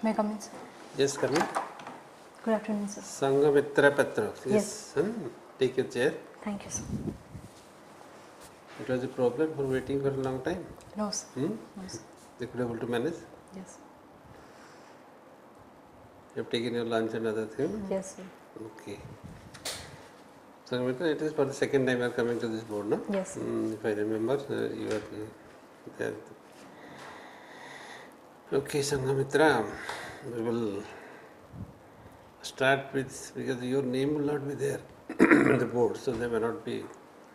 May I come in, sir? Yes, come in. Good afternoon, sir. SANGHAMITRA Patra. Yes. Take your chair. Thank you, sir. It was a problem for waiting for a long time. No, sir. Hmm? No, sir. They could able to manage. Yes. You have taken your lunch and other things. Yes, sir. Okay. SANGHAMITRA, it is for the second time you are coming to this board, no? Yes, sir. If I remember, you are there. Okay, SANGHAMITRA, we will start with, because your name will not be there in the board, so they may not be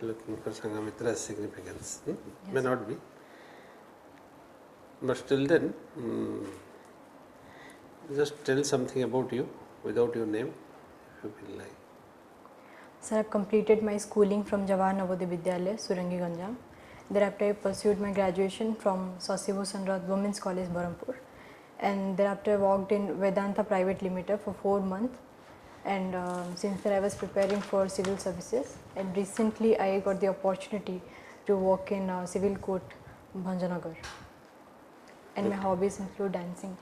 looking for SANGHAMITRA's significance. Yes. May not be. But still then, just tell something about you without your name, if you feel like. Sir, I have completed my schooling from Jawahar Navodaya Vidyalaya, Surangi Ganjam. Thereafter, I pursued my graduation from Sasibu Sanrat Women's College, Barampur. And thereafter, I worked in Vedanta Private Limited for 4 months. And since then, I was preparing for civil services. And recently, I got the opportunity to work in civil court, Bhanjanagar. And my hobbies include dancing.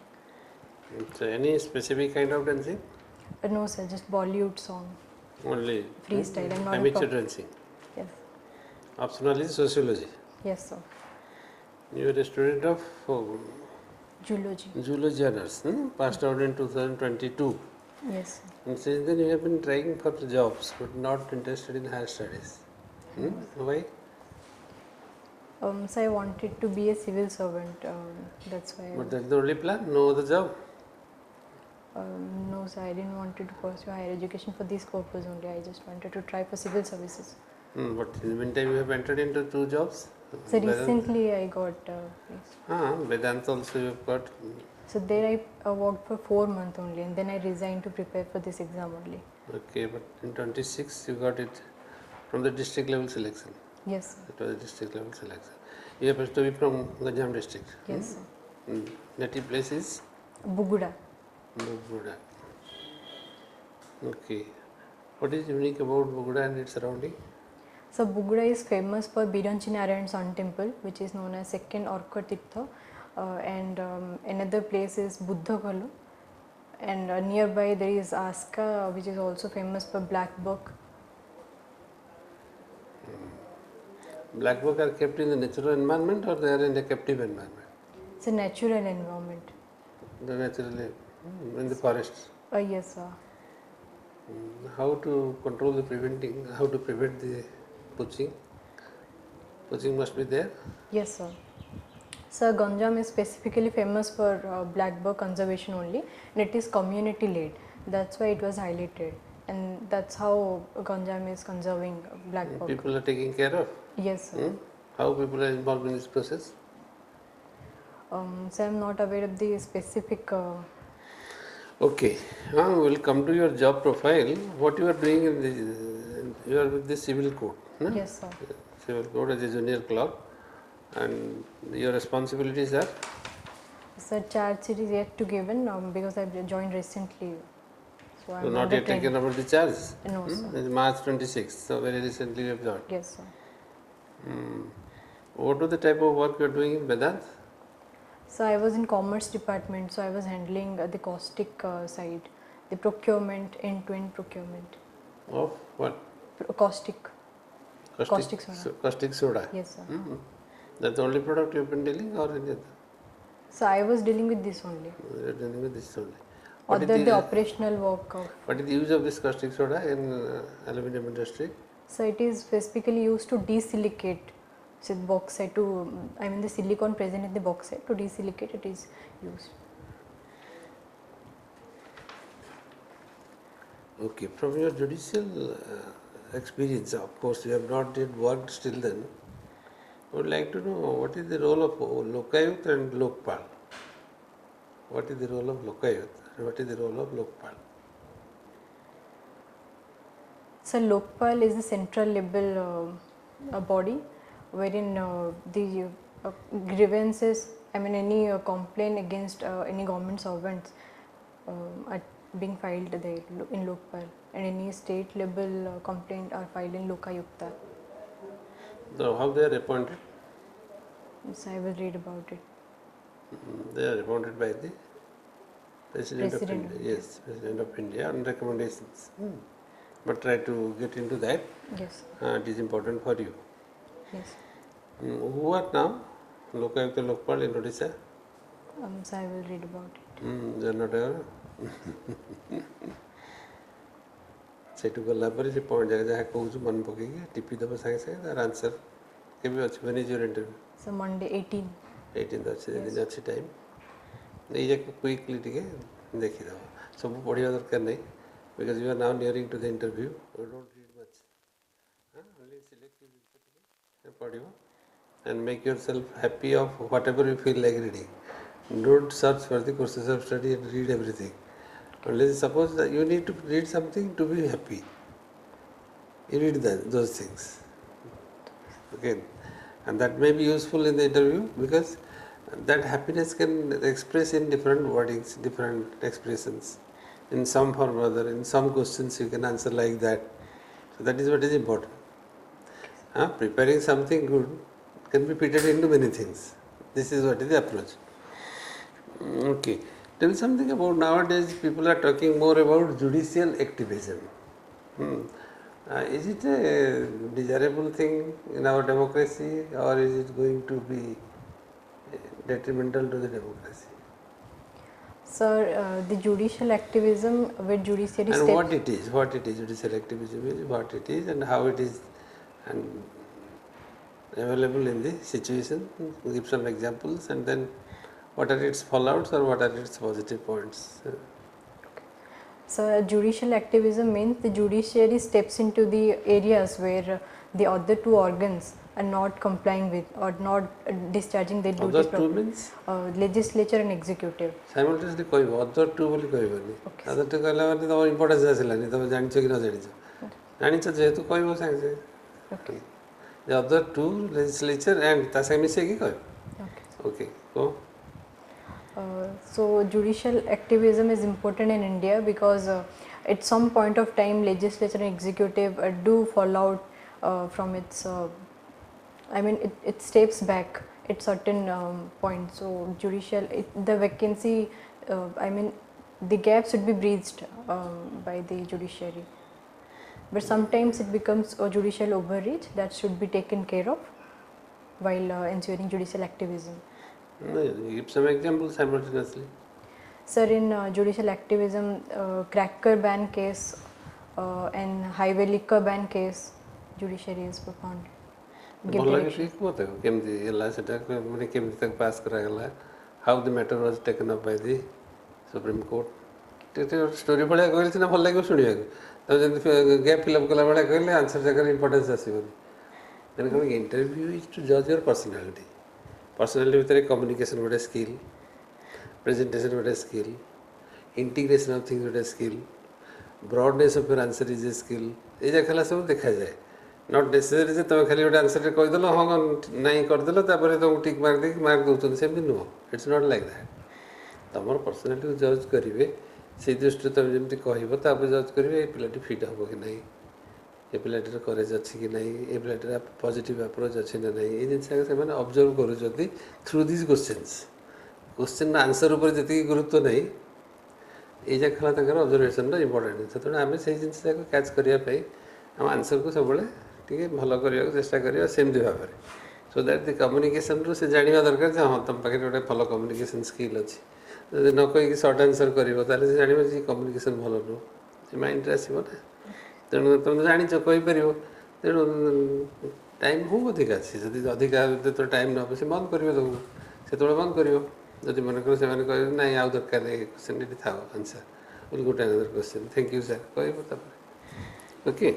So any specific kind of dancing? No, sir, just Bollywood song. Only Freestyle. I'm not amateur dancing. Yes. Optional is sociology. Yes, sir. You are a student of Zoology. zoology honors, passed out in 2022. Yes, sir. And since then you have been trying for jobs but not interested in higher studies. Why? So I wanted to be a civil servant. That's why. But that's the only plan, no other job. No, sir. I didn't want to pursue higher education for this purpose only. I just wanted to try for civil services. But in the meantime you have entered into 2 jobs. So recently I got. Yes. Vedanta also you have got. So there I worked for 4 months only, and then I resigned to prepare for this exam only. Okay, but in 26 you got it from the district level selection. Yes, sir. It was a district level selection. You happen to be from Ganjam district. Yes, sir. Native place is? Buguda. Buguda. Okay. What is unique about Buguda and its surrounding? So Buguda is famous for Biranchi Narayan Sun Temple, which is known as second Orka Tirtha, and another place is Buddha Kalu, and nearby there is Aska, which is also famous for black buck. Black buck are kept in the natural environment or they are in a captive environment? It's a natural environment. The naturally in the forests. Yes, sir. How to control the preventing? How to prevent the poaching? Poaching must be there. Yes, sir. Sir, Ganjam is specifically famous for black buck conservation only, and it is community led. That's why it was highlighted, and that's how Ganjam is conserving black buck. People are taking care of. Yes, sir. How people are involved in this process? So I'm not aware of the specific. Okay, we'll come to your job profile. What you are doing in the, you are with the civil code. No? Yes, sir. Civil code as a junior clerk, and your responsibilities are? Sir, charge sheet is yet to given because I've joined recently. So I'm not yet taken over the charge? No, sir. It's March 26th, so very recently you have joined. Yes, sir. What was the type of work you are doing in Vedant? So I was in commerce department, so I was handling the caustic side, the procurement, end-to-end procurement. Of what? Caustic. Caustic soda. Caustic soda. Yes, sir. That's the only product you have been dealing or any other? So I was dealing with this only. You are dealing with this only. Other the operational work of. What is the use of this caustic soda in aluminium industry? So it is specifically used to desilicate bauxite the silicon present in the bauxite, to desilicate it is used. Okay, from your judicial experience, of course you have not yet worked still then, I would like to know what is the role of Lokayut and Lokpal? What is the role of Lokayut and what is the role of Lokpal? So Lokpal is the central level body wherein the grievances, any complaint against any government servants are being filed there in Lokpal, and any state level complaint are filed in Lokayukta. So how they are appointed? So I will read about it. They are appointed by the President of President. India, yes, President of India on recommendations. But try to get into that. Yes. It is important for you. Yes. Who are now Lokayukta Lokpal in Odisha? So I will read about it. They are not aware. ସେଠୁ ଗଲା ପରେ ସେ point ଜାଗା ଯାହା କହୁଛୁ ମନେ ପକେଇକି ଟିପି ଦେବ ସାଙ୍ଗେ ସାଙ୍ଗେ ତାର ଆନ୍ସର କେବେ ଅଛି when is your interview? So Monday 18. 18 ଅଛି ଦିନ ଅଛି ଟାଇମ୍ ଏଇଯାକୁ କ୍ୱିକଲି ଟିକେ ଦେଖିଦେବ ସବୁ ପଢ଼ିବା ଦରକାର ନାହିଁ because you are now nearing to the interview you don't read much only selective ଜିନିଷ ଟିକେ ପଢ଼ିବ and make yourself happy of whatever you feel like reading. Don't search for the courses of study and read everything. Only suppose that you need to read something to be happy. You read those things. Okay. And that may be useful in the interview because that happiness can express in different wordings, different expressions. In some form or other, in some questions you can answer like that. So that is what is important. Preparing something good can be fitted into many things. This is what is the approach. Okay. Tell me something about nowadays people are talking more about judicial activism. Is it a desirable thing in our democracy or is it going to be detrimental to the democracy? Sir, the judicial activism with judiciary And steps. what it is, judicial activism is, what it is and how it is and available in the situation, give some examples and then what are its fallouts or what are its positive points. So judicial activism means the judiciary steps into the areas where the other two organs are not complying with or not discharging their duty Other two properly. means? Legislature and executive. Simultaneously କହିବ other two ବୋଲି କହିବନି other two କହିଲା ମାନେ ତମର importance ଆସିଲାନି ତମେ ଜାଣିଛ କି ନ ଜାଣିଛ ଜାଣିଛ ଯେହେତୁ କହିବ ସାଙ୍ଗେ ସାଙ୍ଗେ the other two legislature and ତା ସାଙ୍ଗେ ମିଶେଇକି କହିବ okay go. So judicial activism is important in India because at some point of time legislature and executive do fall out from its it steps back at certain points. So judicial the vacancy the gap should be bridged by the judiciary, but sometimes it becomes a judicial overreach that should be taken care of while ensuring judicial activism. Give some examples simultaneously. Sir, in judicial activism, cracker ban case and highway liquor ban case, judiciary is performed. ଭଲ ଲାଗେ ଠିକ ମତେ କେମିତି ହେଲା ସେଟା ମାନେ କେମିତି ତାକୁ ପାସ୍ କରାଗଲା how the matter was taken up by the Supreme Court. Story ଭଳିଆ କହିଲେ ସିନା ଭଲ ଲାଗିବ ଶୁଣିବାକୁ ତମେ ଯେମିତି ଗ୍ୟାପ୍ ଫିଲ୍ଅପ୍ କଲା ଭଳିଆ କହିଲେ ଆନ୍ସର ଜାଗାରେ ଇମ୍ପୋର୍ଟାନ୍ସ ଆସିବନି ତେଣୁ କ'ଣ ଇଣ୍ଟରଭ୍ୟୁ ଇଜ୍ ଟୁ ଜଜ୍ ୟୋର ପର୍ସନାଲିଟି पर्सनालिटी भितर कम्युनिकेशन गोटे स्किल प्रेजेंटेशन गोटे स्किल इंटीग्रेशन ऑफ थिंग्स गोटे skill broadness of your answer is a skill ये खाला सब देखा जाए नॉट नेसेसरी जे तुम खाली गोटे आंसर कहीदेल हाँ नहीं करदेल तुमको टिक मार्क देख मार्क दौरान सेमती नुह इट्स नॉट लाइक दैट तुम पर्सनालिटी को जज करेंगे से दृष्टि तुम जमी कह जज करेंगे ये पिलाटी फिट हम कि नहीं ये पिलाटर करेज अच्छी कि नहीं ये पिलाटर पॉजिटिव अप्रोच अच्छी ना नहीं ये जिनस से ऑब्जर्व करूँ थ्रू दिस क्वेश्चन आंसर उपर जी गुरुत्व नहीं ये खाला ऑब्जर्वेशन इंपोर्टेंट जिन तेणु आम से जिन कैच करने आम आंसर को सब भल करने चेष्टा करा सेमती भाव में सो दैट दि कम्युनिकेशन रू से जाना दरकार हाँ तुम पाखे गोटे भल कम्युनिकेशन स्किल अच्छी न कहीकि सर्ट आंसर कर जान कम्युनिकेशन भल नुह माइंड आसो ना तेणु तुम जाच कहीपर तेणु टाइम हूँ अधिक अच्छी जब अधिका जो टाइम न से बंद कर तुमको से बंद कर जब मनकर से कह ना आउ दरकार नहीं क्वेश्चन ये था आंसर बोल गोटे another question thank you sir कह ओके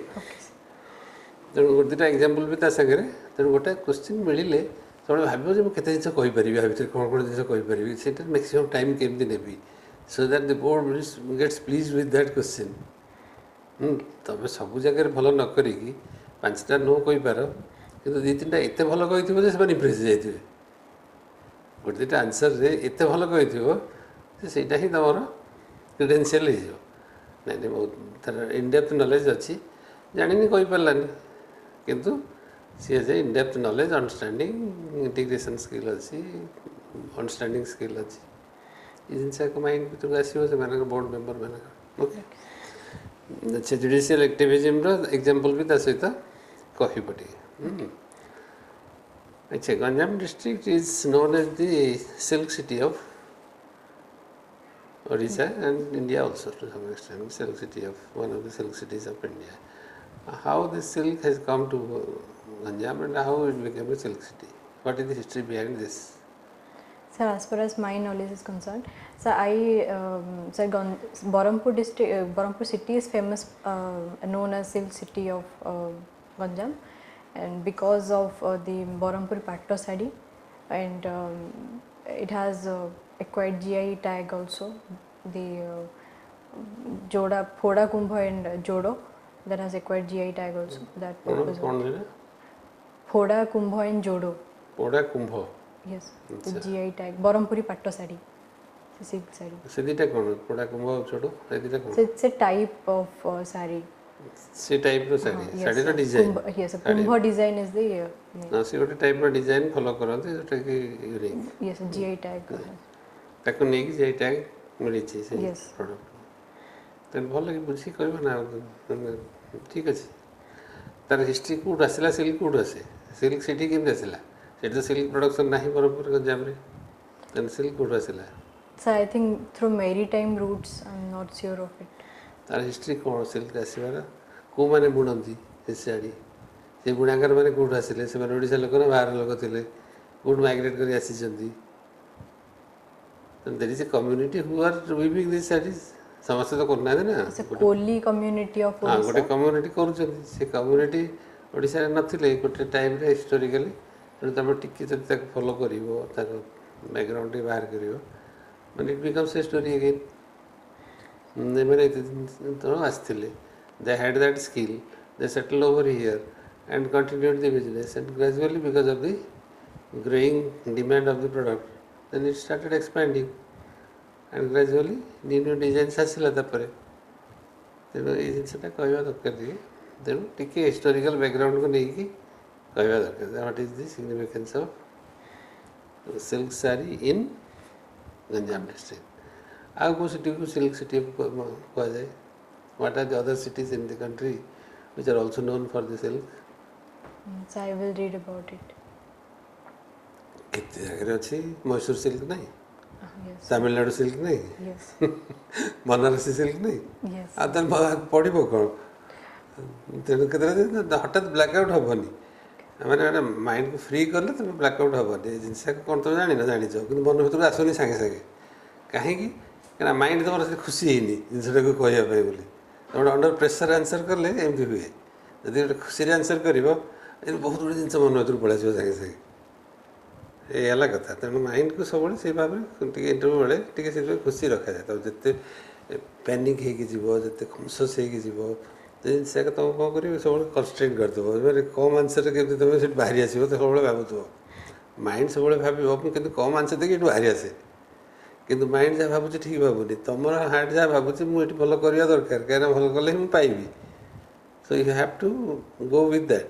तेणु गोटे दुटा एग्जाम्पल भी ता सागर तेणु गोटे क्वेश्चन मिले तुम भाव जो मुझे जिन कहीपरि कौन कौन जिन कहीपरि से मैक्सीम टाइम केमती नेबी so that the board gets please with that question तुम सब जगह भल न करी पांचटा नो कहीपर कि दी तीन टा एत भल कही से इम्प्रेस जाइए गोटे दुटा आंसर एत भल कही से ही तुम क्रेडेनसीयल हो नहीं बहुत तार इनडेप्थ नॉलेज अच्छी जानी कहीपरानी किंतु सी as a in depth knowledge understanding integration skill अच्छी अंडरस्टैंडिंग स्किल अच्छी ये जिनसा माइंड भितर आसो से बोर्ड मेंबर मान ओके अच्छा जुडिशियल एक्टिविज्म रो एग्जांपल भी ता सहित कहि पटी अच्छा Ganjam district is known as the silk city of Odisha and India also to some extent, silk city of one of the silk cities of India. How this silk has come to Ganjam and how it became a silk city? What is the history behind this? Sir, as far as my knowledge is concerned, sir, Berhampur district, Berhampur city is famous, known as silk city of Ganjam, and because of the Berhampur Patra sari, and it has acquired GI tag also. The Phoda Kumbha and Jodo that has acquired GI tag also. That purpose. Phoda Kumbha and Jodo. Phoda Kumbha. Yes. The GI tag. Berhampuri Patto sari. Silk sari. So dita kono? Phoda Kumbha and Jodo. Dita kono? So it's a type of sari. See type of sari. Yes, sari the design. Yes, Kumbha design is the. No, see what type of design follow करते हैं तो unique. Yes, GI tag. ताको नहीं GI tag मिली चीज़ है. Yes. Product. तो बहुत लगे बुझी कोई बना ठीक है तार हिस्ट्री कूट आसिला सिल्क कूट आसे सिल्क सिटी केम आसिला सेट तो सिल्क प्रोडक्शन नहीं बरहमपुर गंजाम रे तन सिल्क कूट आसिला. So I think through maritime routes, I'm not sure of it. तार हिस्ट्री कौन सिल्क आसिबार को माने बुणंती साड़ी से बुणाकर माने कूट आसिले से माने ओडिशा लोक ना बाहर लोक थिले कूट माइग्रेट करी आसीचंती. There is a community who are weaving these sarees. समस्त तो करना है ना. It's a Koli community of Odisha. हाँ गोटे community करूँचंती से community ओडिशा रे नथिले गोटे टाइम रे हिस्टोरिकली तो तब टिक्की जब तक फॉलो करिवो तार बैकग्राउंड रे बाहर करिवो when it becomes a story again. ने मैंने तो आस्थिले they had that skill, they settled over here and continued the business and gradually because of the growing demand of the product then it started expanding and gradually new designs आसिला तापरे तेणु ये जिनसा कहवा दरकार दिए तेणु टिके हिस्टोरिकल बैकग्राउंड को नहीं कि कहवा दरकार what is the significance of silk sari in Ganjam district आउ को सिटी को सिल्क सिटी कहा जाए what are the other cities in the country which are also known for the silk. So I will read about it. कितने जगह अच्छी Mysore silk नहीं Yes. Tamil Nadu silk नहीं Yes. बनारसी सिल्क नहीं Yes. आदर पड़ो कौन तेणु केतरे हठात ब्लैकआउट हेनी मैंने माइंड को फ्री कले तुम ब्लैकआउट हेनी जिनस कौन तुम जान जाच कि मन भर आसनी सागे सागे कहीं माइंड तुम खुशी है जिनसा को कहवाई बोली तुम अंडर प्रेसर आंसर कले एमती हुए जब गोटे खुशी आंसर कर बहुत गुड जिन मन भर पलैस सागे सागे ये कथा तेणु माइंड को सब से भाव इंटरव्यू बेले टे खुशी रखा जाए तब जिते पैनिक होते कनसीयस हो जिनसा तुम कौन कर सब कन्स्ट्रेट करदेव मैंने कम आंसर के तुम से बाहरी आसो तो सब भावुव माइंड सब भाव कि कम आंसर देखिए बाहरी आसे कि माइंड जहाँ भावुँ ठीक भावुनि तुम हार्ट जहाँ भावुँ मुझे भल करवा दरकार कहीं भल कले ही पाइबी. So you have to go with that.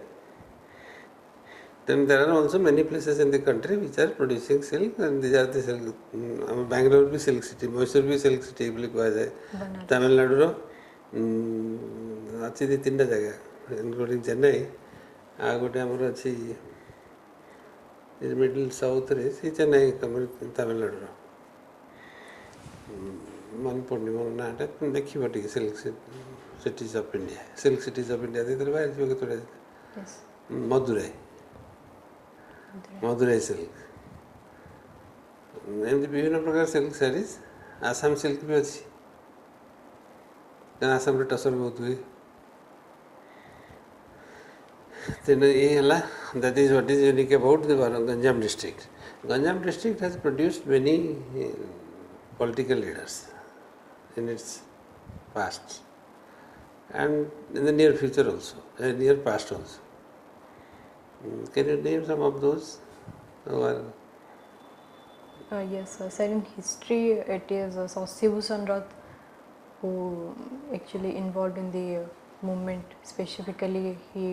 Then there are also many places in the country which are producing silk and these are the silk. Bangalore भी silk city, Mysore भी silk city बोली कहा जाए. तमिलनाडु रो अच्छी दी तीन जगह including Chennai आगोटे हमर अच्छी मिडिल साउथ रे सी चेन्नई तमिलनाडु रो मन पड़नी मन नाटा देखी बटी silk cities of India silk cities of India दे बाहर जो के तोड़े मदुरै मदुरै सिल्क एमती विभिन्न प्रकार सिल्क सारीज आसाम सिल्क भी अच्छी आसाम टसर बहुत हुए तेणु ये that is what is unique about the Ganjam district. Ganjam district has produced many political leaders in its past and in the near future also, near past also. Can you name some of those who are? Yes, sir. In history, it is Sosibhusan Rath who actually involved in the movement. Specifically, he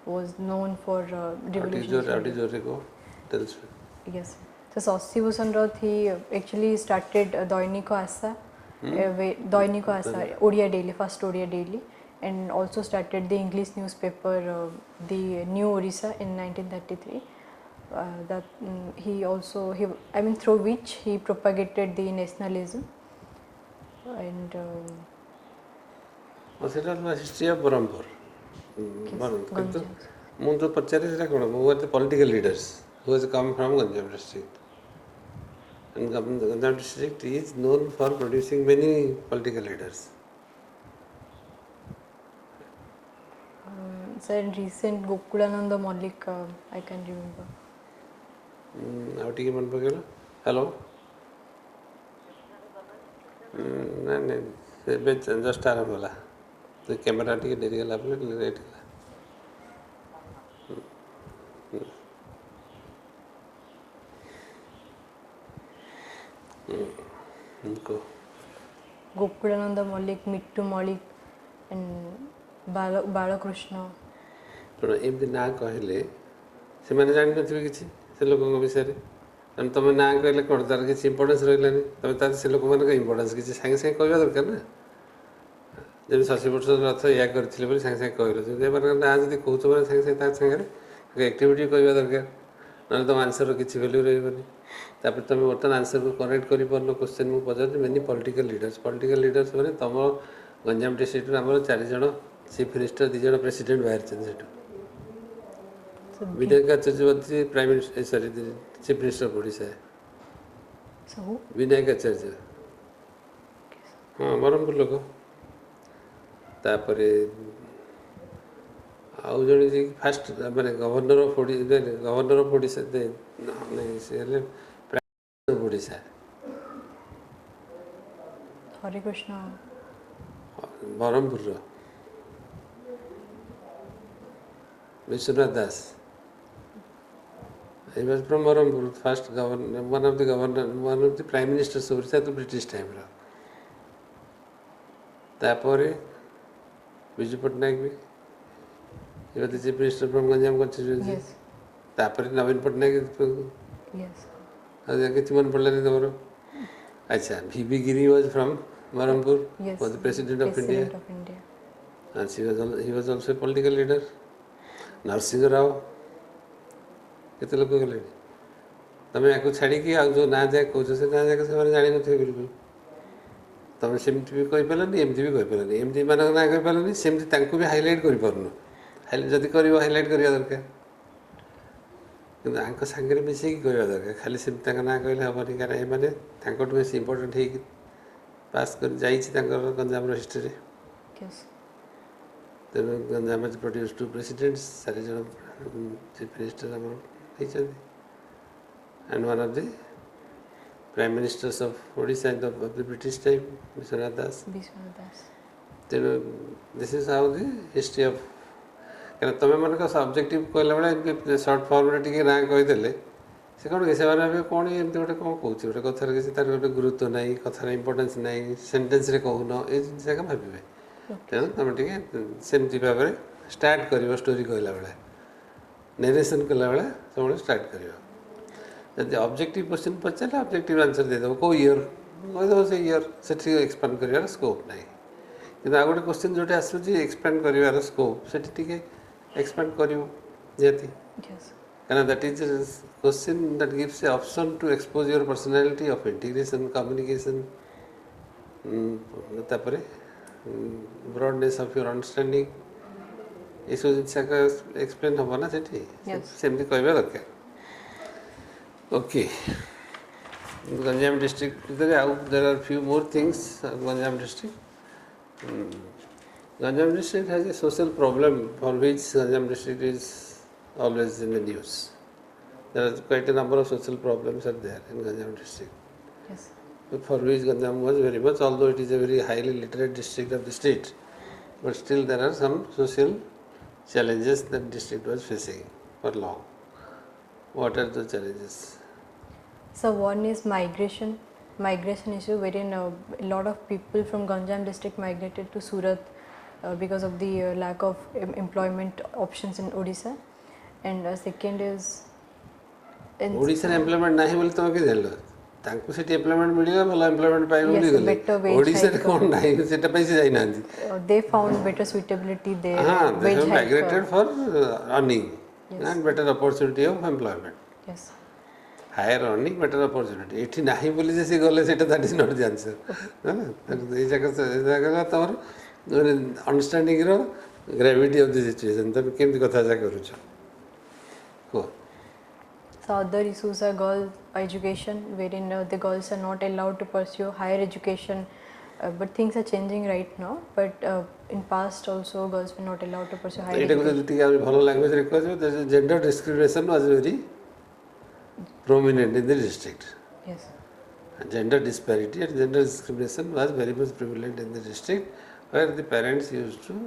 was known for revolution. What is your record? Tell us. Yes. So Sasi Bhushan Rath, he actually started Dainiko Asa, Dainiko Asa, Odia Daily, first Odia Daily, and also started the English newspaper, the New Odisha in 1933. Through which he propagated the nationalism. And history of Barampur. Ganjam. ମୁଁ ତ ପଚାରେ ସେଟା କ'ଣ who are the political leaders who has come from Ganjam district. And Ganjam district is known for producing many political leaders. Sir, in recent Gokulananda Malik, I can remember. ଆଉ ଟିକେ ମନେ ପକେଇଲ hello ନାଇଁ ନାଇଁ ଏବେ ଜଷ୍ଟ ଆରମ୍ଭ ହେଲା ତ camera ଟିକେ ଡେରି ହେଲା ପରେ ଲେଟ୍ ହେଲା କୁହ Gokulananda Malik, Mittu Malik, and Balakrishna. ଶୁଣ ଏମିତି ନାଁ କହିଲେ ସେମାନେ ଜାଣିନଥିବେ କିଛି ସେ ଲୋକଙ୍କ ବିଷୟରେ କାରଣ ତୁମେ ନାଁ କହିଲେ କ'ଣ ତା'ର କିଛି ଇମ୍ପୋର୍ଟାନ୍ସ ରହିଲାନି ତୁମେ ତା'ର ସେ ଲୋକମାନଙ୍କ ଇମ୍ପୋର୍ଟାନ୍ସ କିଛି ସାଙ୍ଗେ ସାଙ୍ଗେ କହିବା ଦରକାର ନା ଯେମିତି ଶଶୀ ଭୂଷଣ ରଥ ଏଇଆ କରିଥିଲେ ବୋଲି ସାଙ୍ଗେ ସାଙ୍ଗେ କହିଲ ଯଦି ଏମାନଙ୍କ ନାଁ ଯଦି କହୁଛ ମାନେ ସାଙ୍ଗେ ସାଙ୍ଗେ ତା ସାଙ୍ଗରେ ଆକ୍ଟିଭିଟି କହିବା ଦରକାର ନହେଲେ ତୁମ ଆନ୍ସର୍ର କିଛି ଭ୍ୟାଲ୍ୟୁ ରହିବନି ତାପରେ ତୁମେ ବର୍ତ୍ତମାନ ଆନ୍ସର୍କୁ କରେକ୍ଟ କରିପାରୁନ କ୍ୱେଶ୍ଚନ୍ ମୁଁ ପଚାରୁଛି ମେନି ପଲିଟିକାଲ୍ ଲିଡର୍ସ ମାନେ ତୁମ ଗଞ୍ଜାମ ଡିଷ୍ଟ୍ରିକ୍ଟରୁ ଆମର 4 ଜଣ ଚିଫ୍ ମିନିଷ୍ଟର 2 ଜଣ ପ୍ରେସିଡେଣ୍ଟ ବାହାରିଛନ୍ତି ସେଠୁ Vinayak Acharya prime minister sorry chief minister of Odisha Vinayak Acharya हाँ बरहमपुर लोक तापरे आउ जड़े जे फास्ट माने गवर्नर ऑफ ओडिशा नहीं से prime minister of Odisha Hare Krishna Berhampur Biswanath Das He was from Barampur, first governor, one of the prime ministers of Odisha at the British time. Tapore, Biju Pattnaik bhi. He was the chief minister from Ganjam constituency. Yes. Tapore Navin Pattnaik. Yes. Aja kichhi man padla nahi tomaro. Acha, V.B. Giri was from Barampur. Yes. Was the president of India. And he was also a political leader. Narsinga Rao. କେତେ ଲୋକ ଗଲେଣି ତୁମେ ୟାକୁ ଛାଡ଼ିକି ଆଉ ଯେଉଁ ନାଁ ଯାକ କହୁଛ ସେ ନାଁ ଯାକ ସେମାନେ ଜାଣିନଥିବେ ବିଲକୁଲ ତୁମେ ସେମିତି ବି କହିପାରିଲନି ଏମିତି ବି କହିପାରିଲନି ଏମିତି ଏମାନଙ୍କ ନାଁ କହିପାରିଲନି ସେମିତି ତାଙ୍କୁ ବି ହାଇଲାଇଟ୍ କରିପାରୁନ ଯଦି କରିବ ହାଇଲାଇଟ୍ କରିବା ଦରକାର କିନ୍ତୁ ଆଙ୍କ ସାଙ୍ଗରେ ମିଶେଇକି କହିବା ଦରକାର ଖାଲି ସେମିତି ତାଙ୍କ ନାଁ କହିଲେ ହେବନି କାରଣ ଏମାନେ ତାଙ୍କଠୁ ବେଶୀ ଇମ୍ପୋର୍ଟାଣ୍ଟ ହେଇକି ପାସ୍ କରି ଯାଇଛି ତାଙ୍କର ଗଞ୍ଜାମର ହିଷ୍ଟ୍ରିରେ ତେଣୁ ଗଞ୍ଜାମ ପ୍ରଡ୍ୟୁସ୍ 2 ପ୍ରେସିଡେଣ୍ଟସ୍ 4 ଜଣ ଚିଫ୍ ମିନିଷ୍ଟର ଆମର and one of the prime ministers of Odisha of the British time, Vishwanath Das. This is how the history of କାରଣ ତୁମେମାନଙ୍କ ସବଜେକ୍ଟିଭ୍ କହିଲା ବେଳେ ଏମିତି ସର୍ଟ ଫର୍ମରେ ଟିକେ ନାଁ କହିଦେଲେ ସେ କ'ଣ କି ସେମାନେ ଭାବିବେ କ'ଣ ଏମିତି ଗୋଟେ କ'ଣ କହୁଛି ଗୋଟେ କଥାର କିଛି ତାର ଗୋଟେ ଗୁରୁତ୍ୱ ନାହିଁ କଥାର ଇମ୍ପୋର୍ଟାନ୍ସ ନାହିଁ ସେଣ୍ଟେନ୍ସରେ କହୁନ ଏ ଜିନିଷ ଯାକ ଭାବିବେ ତେଣୁ ତୁମେ ଟିକେ ସେମିତି ଭାବରେ ଷ୍ଟାର୍ଟ କରିବ ଷ୍ଟୋରି କହିଲା ବେଳେ ନେରେସନ୍ କଲାବେଳେ ସବୁବେଳେ ଷ୍ଟାର୍ଟ କରିବ ଯଦି ଅବଜେକ୍ଟିଭ୍ କ୍ୱେଶ୍ଚିନ୍ ପଚାରିଲେ ଅବଜେକ୍ଟିଭ୍ ଆନ୍ସର୍ ଦେଇଦେବ କେଉଁ ଇୟର୍ କହିଦେବ ସେ ଇୟର୍ ସେଠି ଏକ୍ସପାଣ୍ଡ କରିବାର ସ୍କୋପ୍ ନାହିଁ କିନ୍ତୁ ଆଉ ଗୋଟେ କ୍ୱେଶ୍ଚିନ୍ ଯେଉଁଠି ଆସୁଛି ଏକ୍ସପାଣ୍ଡ କରିବାର ସ୍କୋପ୍ ସେଠି ଟିକେ ଏକ୍ସପାଣ୍ଡ କରିବ ନିହାତି କାରଣ that is question that gives a option to expose your personality of integration communication ତାପରେ ବ୍ରଡନେସ୍ ଅଫ୍ ୟୋର୍ ଅଣ୍ଡରଷ୍ଟାଣ୍ଡିଂ ଏସବୁ ଜିନିଷ ଏକ୍ସପ୍ଲେନ୍ ହେବ ନା ସେଠି ସେମିତି କହିବା ଦରକାର ଓକେ ଗଞ୍ଜାମ ଡିଷ୍ଟ୍ରିକ୍ଟ ଭିତରେ ଆଉ there are few more things Ganjam district Ganjam district has a social problem for which Ganjam district is always in the news. There are quite a number of social problems are there in Ganjam district. Yes. For which Ganjam was very much, although it is a very highly literate district of the state, but still there are some social challenges that district was facing for long. What are the challenges? So one is migration issue wherein a lot of people from Ganjam district migrated to Surat because of the lack of employment options in Odisha. And second is In Odisha रे employment नाही बोली तुम के जानलो तांको सेठी employment मिलिला भला employment पाइ बोली yes, गले better wage ओडिशा रे hike. कोन नाही सेटा पैसे जाई नांदी They found better suitability there. हाँ and they wage have hike. migrated for earning Yes. and better opportunity of employment Yes. higher earning better opportunity एठी नाही बोली जे से गले सेटा that is not the answer है ना ए जगह तमर अंडरस्टैंडिंग रो ग्रेविटी ऑफ द सिचुएशन तब केमति कथा जा करूछ को So other issues are girl education, wherein the girls are not allowed to pursue higher education, but things are changing right now. But in past also girls were not allowed to pursue higher एटा को education. जति हम भलो language रे कहजो gender discrimination was very prominent in the district. Yes. Gender disparity and gender discrimination was very much prevalent in the district, where the parents used to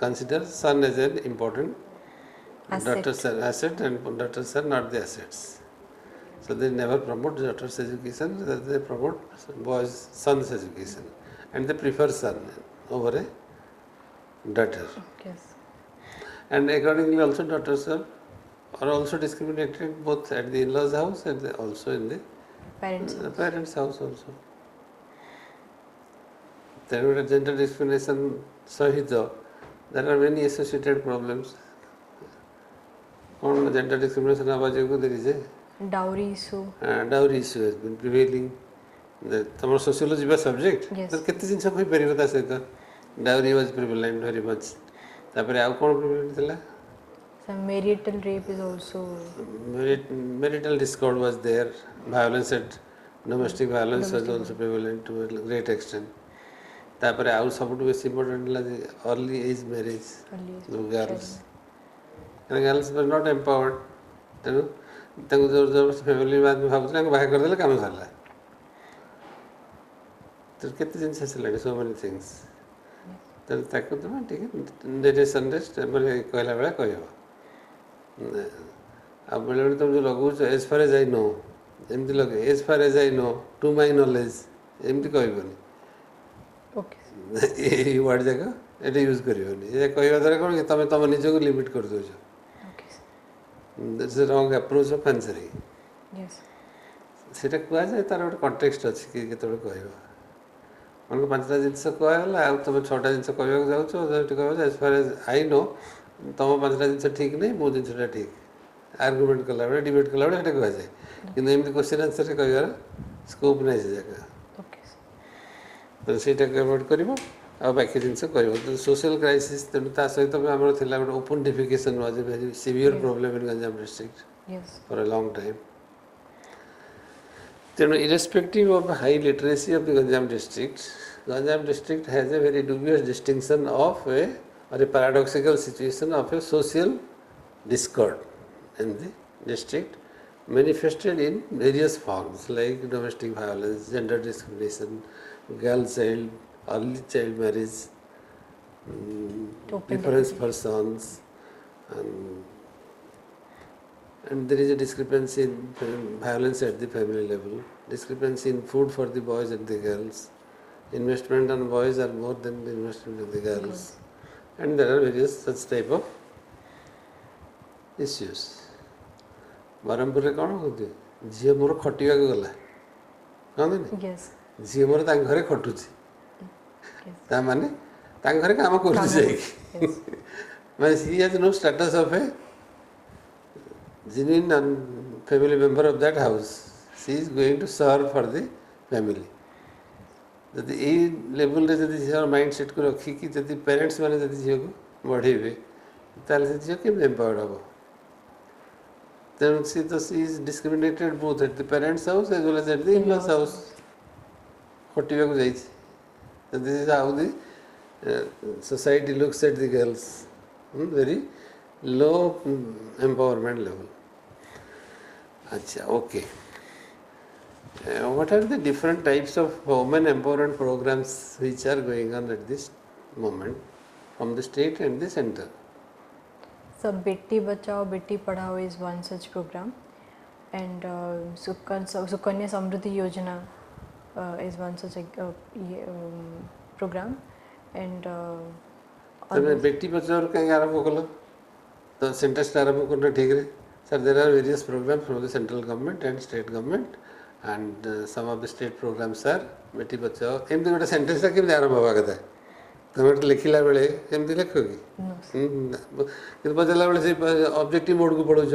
consider son as an important Asset. daughter's asset and daughters are not the assets. So they never promote daughter's education, they promote boys' son's education, and they prefer son over a daughter. Yes. And accordingly also daughters are also discriminated both at the in-laws house and also in the Parents. house also. There were gender discrimination sahito. There are many associated problems. On gender discrimination there is a Dowry issue. dowry issue has been prevailing. तमर sociology बा subject. Yes. तो कितने जिनसे कोई परिवर्तन से तो dowry was prevalent very much. तापरे आउ कौन prevalent थिला? Some marital rape is also. Marital discord was there. Violence at domestic violence was also prevalent to a great extent. तापरे आउ सबटु बेसी important La early age marriage. Early Girls. And girls were not empowered. तेनु ताको जोर जोर से family बाद में भाबुतले बाहे कर देले काम सरला. तो कितने जिनसे से so many things. तो ताको तो ठीक है डेटेशन रेस्ट माने कहला बेला कहयो. अब बेले बेले तुम जो लगुच as far as I know एमती लगे as far as I know to my knowledge एमती कहबनी Okay. ए वर्ड जगह एटा यूज करियोनी ए कहबा द्वारा कोन कि तमे तम निज को लिमिट कर दोछ Okay. That's the wrong approach of answering Yes. सेटा कुआ जाय तार एक कॉन्टेक्स्ट अछि कि केतबे कहबा मन पांचटा जिंस कहला आ तमे छटा जिंस कहबा जाउछो जस्ट कहबा as far as I know तम पांचटा जिंस ठीक नहीं मो जिंसटा ठीक आर्गुमेंट कला बेले डिबेट कला बेले एटा कुआ जाय किंतु एमती क्वेश्चन आंसर रे कहबार स्कोप नै से जगह Okay. तो सेटा अवॉइड करिवो आ बाकी जिंस करिवो तो सोशल क्राइसिस तेनु ता सहित हमर थिला गोटे open defecation was a very severe problem in Ganjam district Yes. for a long time. Then, irrespective of high literacy of the Ganjam district has a very dubious distinction of or a paradoxical situation of a social discord in the district, manifested in various forms like domestic violence, gender discrimination, girl child, early child marriage, preference for sons, and there is a discrepancy in violence at the family level, discrepancy in food for the boys and the girls, investment on boys are more than the investment on the girls, and there are various such type of issues. Barampur रे कौन होती झील मोर खटिया गला कहते Yes. झील मोर तांग घरे खटुची ता माने तांग घरे काम करू जाई Yes. माने she has no status of a genuine and family member of that house. She is going to serve for the family. जदि ए लेवल रे जदि झील माइंड सेट को रखी कि जदि पेरेंट्स माने जदि झील को बढ़ेबे ताले से झील के एम्पावर्ड हो then she is discriminated both at the parents house as well as at the in-laws house खटिया को जाई छी this is how the society looks at the girls very low empowerment level. Acha, okay. What are the different types of women empowerment programs which are going on at this moment from the state and the center? So Beti Bachao, Beti Padhao is one such program, and Sukanya Samruddhi Yojana is one such program, and तमे बेटी बचाओ कहीं आरंभ कलो तो centre आरंभ करना ठीक रे Sir, there are various programs from the central government and state government, and some of the state programs are Beti Bachao एमती गोटे सेंटेंस केमती आरंभ हवा कथा तुम गोटे लिखला बेले एमती लिख कि कि पचारा बेले से ऑब्जेक्टिव मोड को पढ़ुच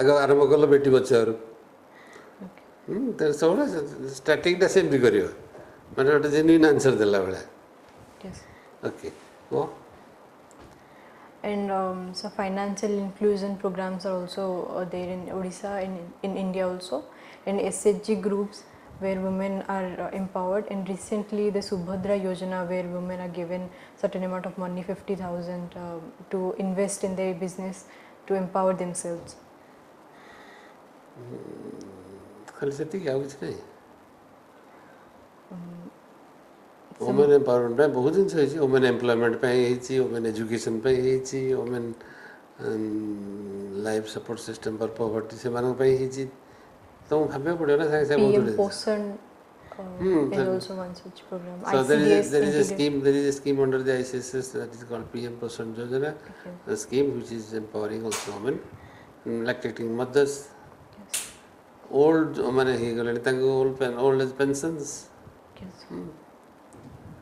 आग आरंभ कल बेटी बचाओ सब स्टार्टिंगटा सेमती कर मैंने गोटे जेन्युइन आंसर देला बेले ओके वो And so financial inclusion programs are also there in Odisha and in India also, and SHG groups where women are empowered, and recently the Subhadra Yojana where women are given certain amount of money, 50,000 to invest in their business to empower themselves. खाली से क्या कुछ नहीं women empowerment पे बहुत जिन से women employment पे ही women education पे ही वुमेन लाइफ सपोर्ट सिस्टम पर पॉवर्टी से मानक पे ही तो भावे पड़े ना सारे बहुत PM पोषण is also one such program. So there is ICDS a scheme under the ICSS that is called PM Poshan Yojana, a scheme which is empowering also women, lactating mothers, old women old age pensions. Yes.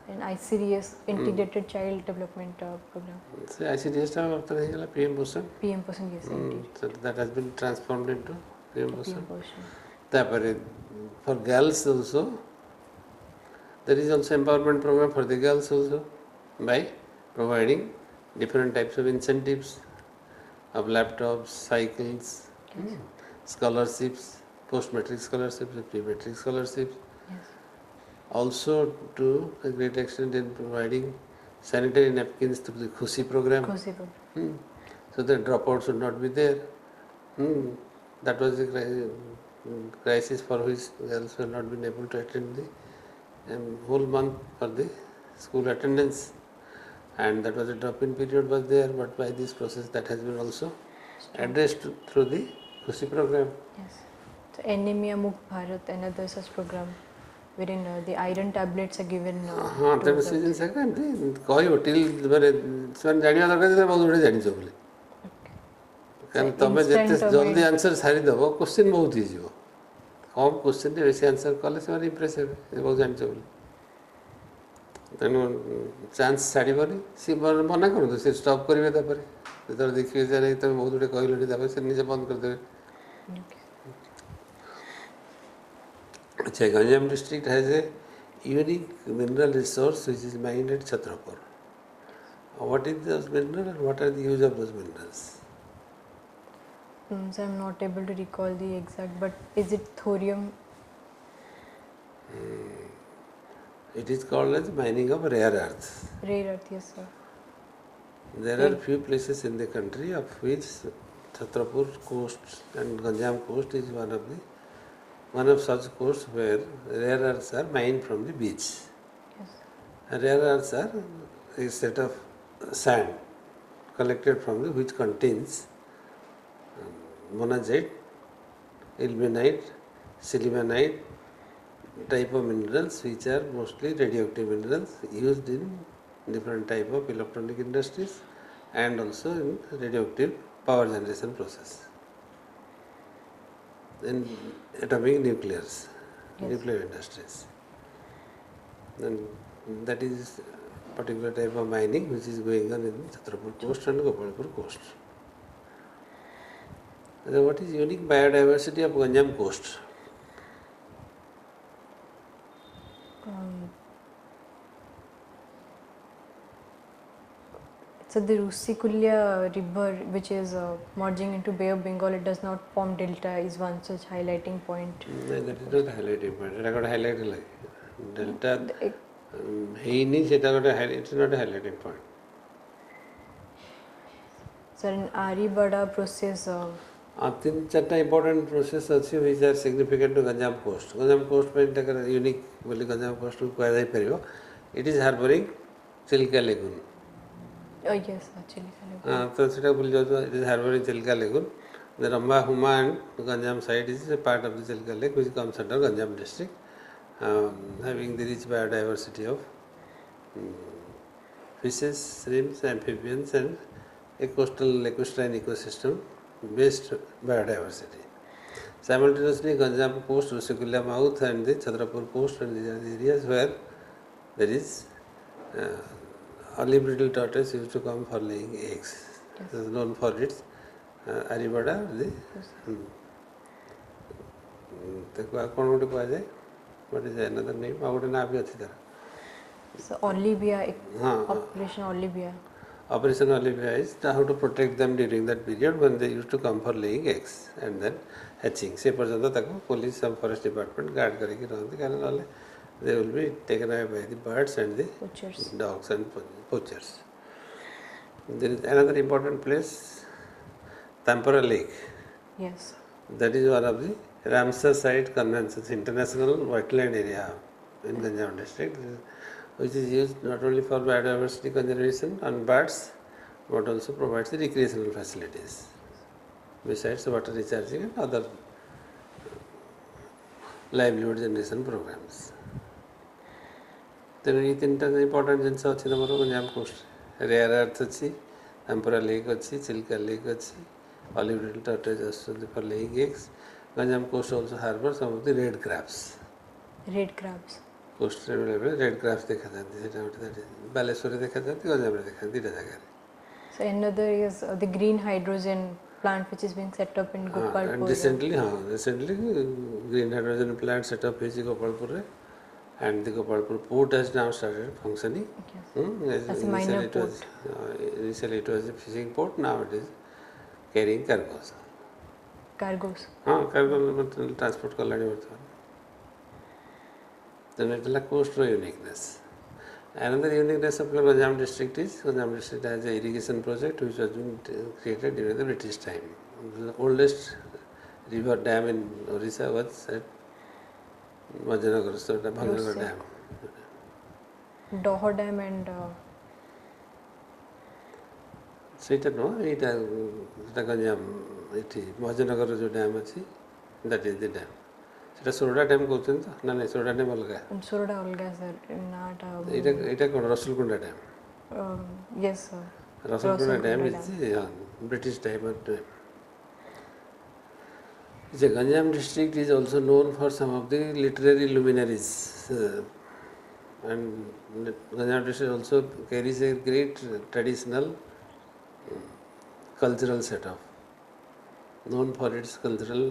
And ICDS Integrated Child Development Program. So ICDS after PM Poshan. PM Poshan, yes, indeed. So that has been transformed into PM Poshan. PM For girls also, there is also empowerment program for the girls also by providing different types of incentives of laptops, cycles, scholarships, post-matric scholarships, pre-matric scholarships. Yes. Also to a great extent in providing sanitary napkins through the Khushi program. Khushi program. So that dropouts should not be there. That was the crisis for which girls were not been able to attend the whole month for the school attendance, and that was a drop-in period was there, but by this process that has been also addressed through the Khushi program. Yes. So Anemia Mukt Bharat, another such program wherein the iron tablets are given. हाँ तेरे से जिन second कोई hotel मेरे स्वयं जानिया दरकार है बहुत बड़े जानी चाहिए कारण तमें जितने जल्दी आंसर सारी दबो क्वेश्चन बहुत इजी हो कम क्वेश्चन रे वैसे आंसर कले से इंप्रेसिव है बहुत जानी चाहिए तेनु चांस साड़ी बनी सी मना करूँ तो सी स्टॉप करिवे तापर तो देखिए जाने तमें बहुत बड़े कहलो नहीं तापर से नीचे बंद कर देवे अच्छा Ganjam district has a unique mineral resource which is mined at Chhatrapur. What is those minerals and what are the use of those minerals? So I'm not able to recall the exact, but is it thorium? It is called as mining of rare earths. Rare earth, yes sir. There are few places in the country of which Chhatrapur coast and Ganjam coast is one of such coasts where rare earths are mined from the beach. Yes. And rare earths are a set of sand collected from the which contains monazite, ilmenite, sillimanite type of minerals which are mostly radioactive minerals used in different type of electronic industries and also in radioactive power generation process. In atomic nuclear industries. And that is particular type of mining which is going on in Chhatrapur coast and Gopalpur coast. So what is unique biodiversity of Ganjam coast? So the Rusikulya river, which is merging into Bay of Bengal, it does not form delta, is one such highlighting point. No, that is not a highlighting point. I got highlight like delta. It is not a highlighting point. Sir, in Aribada process. तीन चार्टा important process अच्छी which are significant to Ganjam coast. Ganjam coast में इनका unique बोले Ganjam coast को क्या दाई परियो. It is harboring Chilka lagoon. Oh yes, actually. तो सेटा बोल जाओ तो it is harboring Chilka lagoon. The Ramba Huma and Ganjam side is a part of the Chilka lake which comes under Ganjam district, having the rich biodiversity of fishes, shrimps, amphibians and a coastal equestrian ecosystem best biodiversity. Simultaneously, Ganjam coast, Rusikulia mouth and the Chandrapur coast and these are the areas where there is olive brittle tortoise used to come for laying eggs. Yes. It is known for its Aribada, the कौन गोटे कहुए what is another name आ गोटे ना भी अच्छी तरह So Olivia, हाँ Operation Olivia. Operation Olivia is how to protect them during that period when they used to come for laying eggs and then hatching. से पर्यंत ताको police some forest department guard करके रहते कारण वाले they will be taken away by the birds and the Poachers. dogs and poachers. There is another important place, Tampara Lake. Yes. That is one of the Ramsar Site Conventions, international wetland area in Ganjam district, which is used not only for biodiversity conservation on birds, but also provides the recreational facilities, besides water recharging and other livelihood generation programs. ତେଣୁ ଏଇ ତିନିଟା important ଜିନିଷ ଅଛି ତୁମର Ganjam cost rare earth ଅଛି Tampara lake ଅଛି Chilika lake ଅଛି olive ridley tortoise ଆସୁଛନ୍ତି for laying eggs Ganjam coast also harbour some of the red crabs Red crabs. କୋଷ୍ଟରେ ବେଳେବେଳେ ରେଡ୍ କ୍ରାବ୍ସ ଦେଖାଯାନ୍ତି ସେଇଟା ଗୋଟେ ବାଲେଶ୍ୱରରେ ଦେଖାଯାନ୍ତି ଗଞ୍ଜାମରେ ଦେଖାଯାନ୍ତି ଦୁଇଟା ଜାଗାରେ So another is the green hydrogen plant which is being set up in Gopalpur. and recently green hydrogen plant set up ହେଇଛି ଗୋପାଳପୁରରେ and the Gopalpur port has now started functioning. Yes. As a minor port. Initially it was a fishing port, now it is carrying cargoes. Cargoes. Cargo transport kallani bartman. Then it is like coastal uniqueness. Another uniqueness of Ganjam district is Ganjam district has an irrigation project which was been created during the British time. The oldest river dam in Odisha was at Majanagar, so the Bhanganagar dam. Doho Dam and ସେଇଟା ନୁହଁ ଏଇଟା ସେଟା ଗଞ୍ଜାମ ଏଠି ମହାଜନଗରର ଯେଉଁ dam ଅଛି that is the dam ସେଟା Sorada dam କହୁଛନ୍ତି ତ ନା ନାଇଁ ସୋରଡ଼ା ଡ୍ୟାମ୍ ଅଲଗା Surada Olga sir. Not ଏଇଟା କ'ଣ Rasulkunda dam yes sir. Rasulkunda dam Rasulkunda is British time of dam. The Ganjam district is also known for some of the literary luminaries, and Ganjam district also carries a great traditional cultural setup, known for its cultural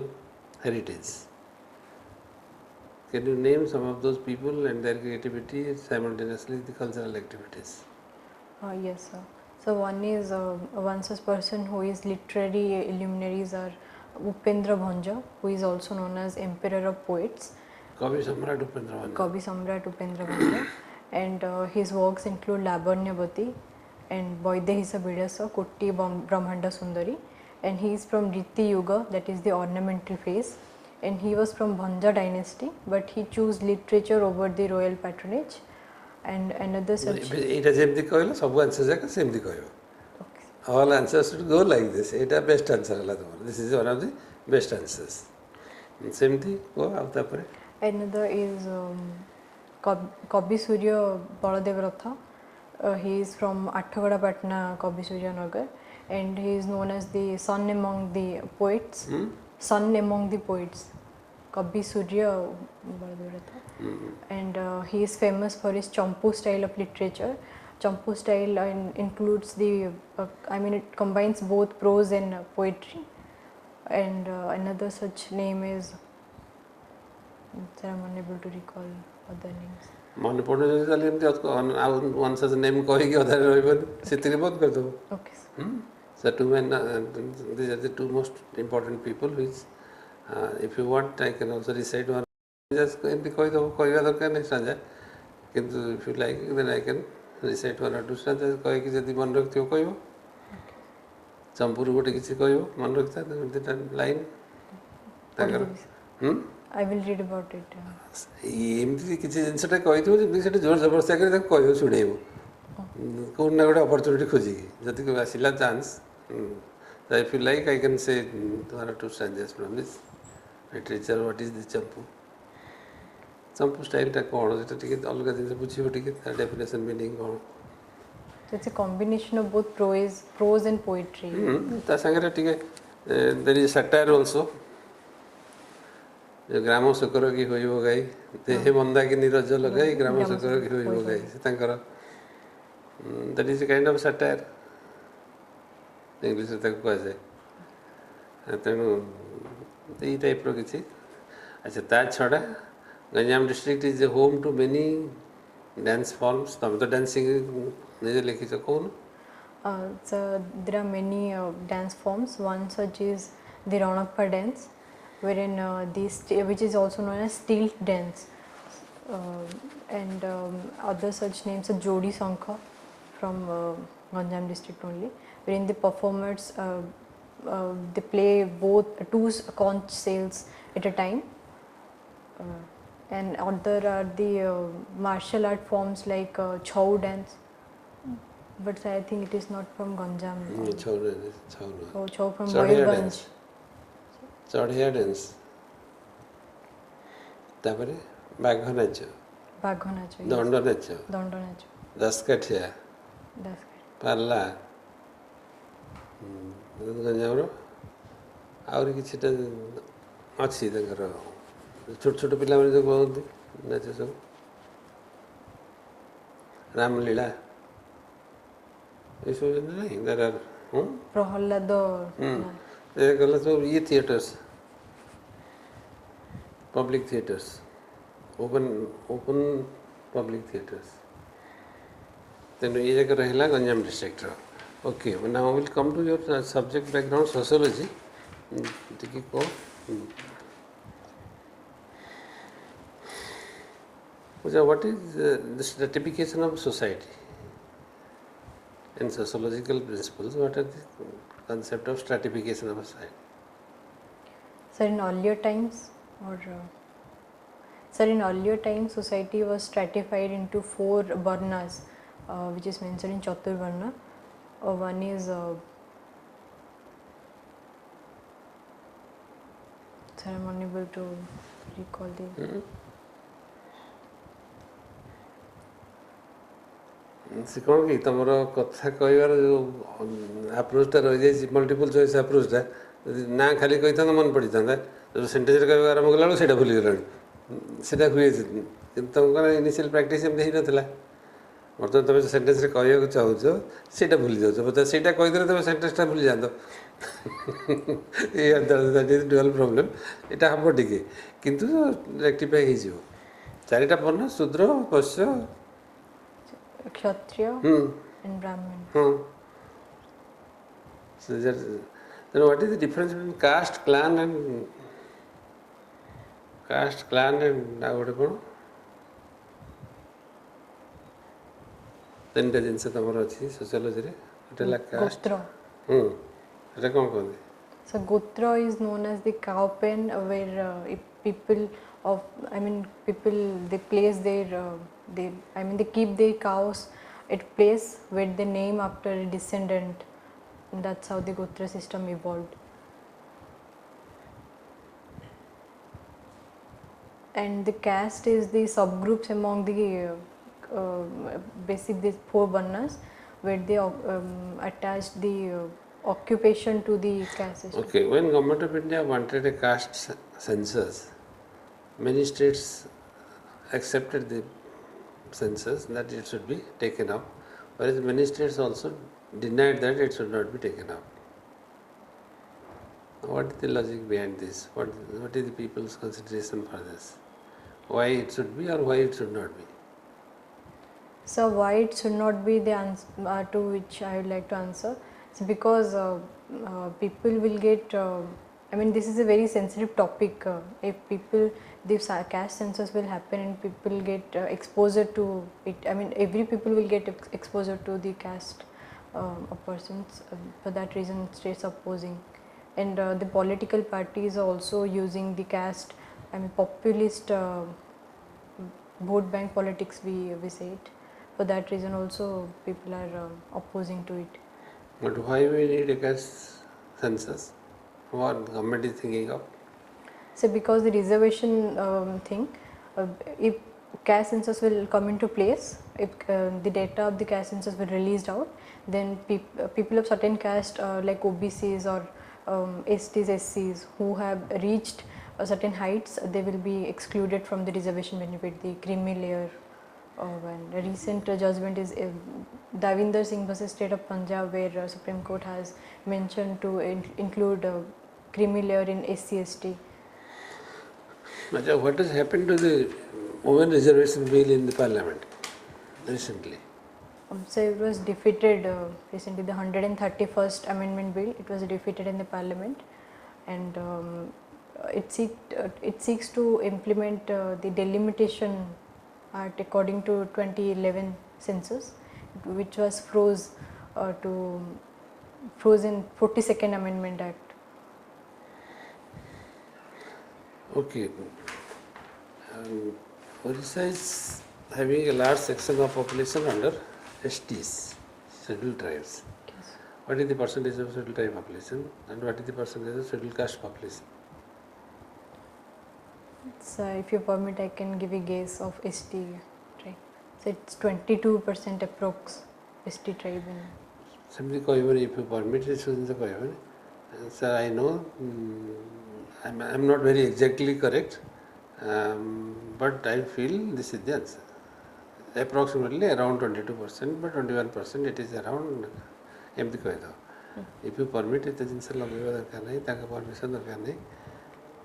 heritage. Can you name some of those people and their creativity simultaneously the cultural activities? Yes sir. So one is one such person who is literary luminaries are Upendra Bhanja, who is also known as Emperor of Poets. Kavi Samrat Upendra Bhanja. Kavi Samrat Upendra Bhanja. And his works include Labanyavati and Vaidehisa Bidasa, Kotti Brahmanda Sundari. And he is from Riti Yuga, that is the ornamental phase. And he was from Bhanja dynasty, but he chose literature over the royal patronage. And another such. ଏଇଟା ଯେମିତି କହିଲ ସବୁ answer ଯାକ ସେମିତି କହିବ. All answers should go like this. ଏଇଟା best answer ହେଲା ତୁମର. This is one of the best answers. ସେମିତି କୁହ ଆଉ ତାପରେ. Another is Kabi Surya Baladev Ratha. He is from Athagada Patna, Kabi Surya Nagar, and he is known as the son among the poets. Son among the poets. Kabi Surya Baladev Ratha. And he is famous for his Champu style of literature. Champu style includes the, it combines both prose and poetry. And another such name is, I'm unable to recall other names. ମନେ ପଡ଼ୁନି ତାହେଲେ ଏମିତି ଆଉ one such name କହିକି ଅଧାରେ ରହିବନି ସେତିକି ବନ୍ଦ କରିଦେବ. Okay sir. So two men, these are the two most important people which if you want I can also recite one. Just ଏମିତି କହିଦେବ କହିବା ଦରକାର ନାହିଁ ସଞ୍ଜୟ କିନ୍ତୁ if you like then I can recite one or two stanzas କହିକି ଯଦି ମନେ ରଖିଥିବ କହିବ. ଚମ୍ପୁରୁ ଗୋଟେ କିଛି କହିବ ମନେ ରଖିଥା ଦୁଇଟା ଲାଇନ୍ ତାଙ୍କର. I will read about it. ଏମିତି କିଛି ଜିନିଷଟା କହିଥିବ ଯେମିତି ସେଠି ଜୋର ଜବରଦସ୍ତି କରି ତାକୁ କହିବ ଶୁଣେଇବ କେଉଁଠି ନା ଗୋଟେ ଅପରଚୁନିଟି ଖୋଜିକି ଯଦି ଆସିଲା chance if you like I can say one or two stanzas from this literature. What is the ଚମ୍ପୁ ଚମ୍ପୁ ଷ୍ଟାଇଲ୍ଟା କ'ଣ ସେଟା ଟିକେ ଅଲଗା ଜିନିଷ ବୁଝିବ ଟିକେ ତା ଡେଫିନେସନ୍ ମିନିଂ କ'ଣ. So it's a combination of both prose and poetry. ତା ସାଙ୍ଗରେ ଟିକେ There is satire also. जो ग्राम शकर की होइबो गाई देहे मंदा की निरज लगाई ग्राम शकर की होइबो गाई से तांकर that is kind of satire English तक कह जाए तेणु यही टाइप रो किसी अच्छा ता छड़ा Ganjam district is home to many dance forms तुम तो डांसिंग निजे लिखी छ कोन So there are many dance forms. One such is the Ronakpa dance, wherein which is also known as steel dance, and other such names are Jodi Sankha from Ganjam district only, wherein the performers they play both two conch sails at a time, and other are the martial art forms like Chhau dance. But I think it is not from Ganjam. Chhau Oh, Chhau from Mayurganj. चढ़िया dance तापरे बाघ नाच बाघ नाच दंड नाच दसकाठिया पाला गंजामर आहरी किछिटा अच्छी तांकर छोट छोट पिला माने जो कहते नाच सब रामलीला ये सब नहीं देयर आर प्रहलाद गला सब ये theatres public theatres open public theatres तेणु ये जगह रहा Ganjam district okay now will come to your subject background sociology टिके को what is the stratification of society in sociological principles, what are the concept of stratification of a society? Sir, in earlier times, society was stratified into 4 varnas, which is mentioned in Chaturvarna. One is sir, I'm unable to recall the. से कौन कि तुम कथा कहबार जो आप्रोचटा रही जाए multiple choice आप्रोचटा ना खाली कही था मन पड़ी था जो सेंटेंस कह आरम्भ कला से भूली गला से हुए तुमको इनिशियल प्रैक्टिस एमती ही नाला बर्तमान तुम सेंटेंस कहूँ चाहूच से भूली जाऊँ से कहीदे तुम सेंटेंसटा भूली जात डुअल प्रोब्लेम यहाँ हम टे कि रेक्टिफाई हो चारिटा वर्ण शूद्र वैश्य Kshatriya and Brahmin. So then what is the difference between caste, clan and what about then the jinsa tamara achi sociology re hotel caste Gotra. Eta kon कहते So Gotra is known as the cow pen where people they place their they keep their cows at place where they name after a descendant, and that's how the Gotra system evolved. And the caste is the subgroups among the basic these 4 varnas where they attach the occupation to the caste system. Okay, when Government of India wanted a caste census, many states accepted the census that it should be taken up, whereas many states also denied that it should not be taken up. What is the logic behind this? What is the people's consideration for this? Why it should be or why it should not be? So why it should not be the answer to which I would like to answer. So because people will get, this is a very sensitive topic. If people, the caste census will happen and people get exposure to it. Every people will get exposure to the caste of persons. For that reason, states opposing, and the political parties are also using the caste. Populist vote bank politics. We say it. For that reason, also people are opposing to it. But why we need a caste census? What the government is thinking of? So because the reservation thing, if caste census will come into place, if the data of the caste census will released out, then people of certain caste like OBCs or STs, SCs who have reached a certain heights, they will be excluded from the reservation benefit, the creamy layer. And a recent judgment is Davinder Singh versus State of Punjab, where Supreme Court has mentioned to include creamy layer in SC, ST. What has happened to the women reservation bill in the parliament recently? So it was defeated recently, the 131st amendment bill, it was defeated in the parliament, and it seeks to implement the delimitation act according to 2011 census, which was froze in 42nd amendment act. Okay. Odisha is having a large section of population under STs, scheduled tribes. Yes. What is the percentage of scheduled tribe population and what is the percentage of scheduled caste population? So if you permit, I can give a guess of ST tribe. So it's 22% approx ST tribe. Simply if you permit, sir, I know I'm not very exactly correct, but I feel this is the answer. Approximately around 22%, but 21% it is around empty koido. If you permit it, jinsa lagaiba darkar nahi, taka permission darkar nahi.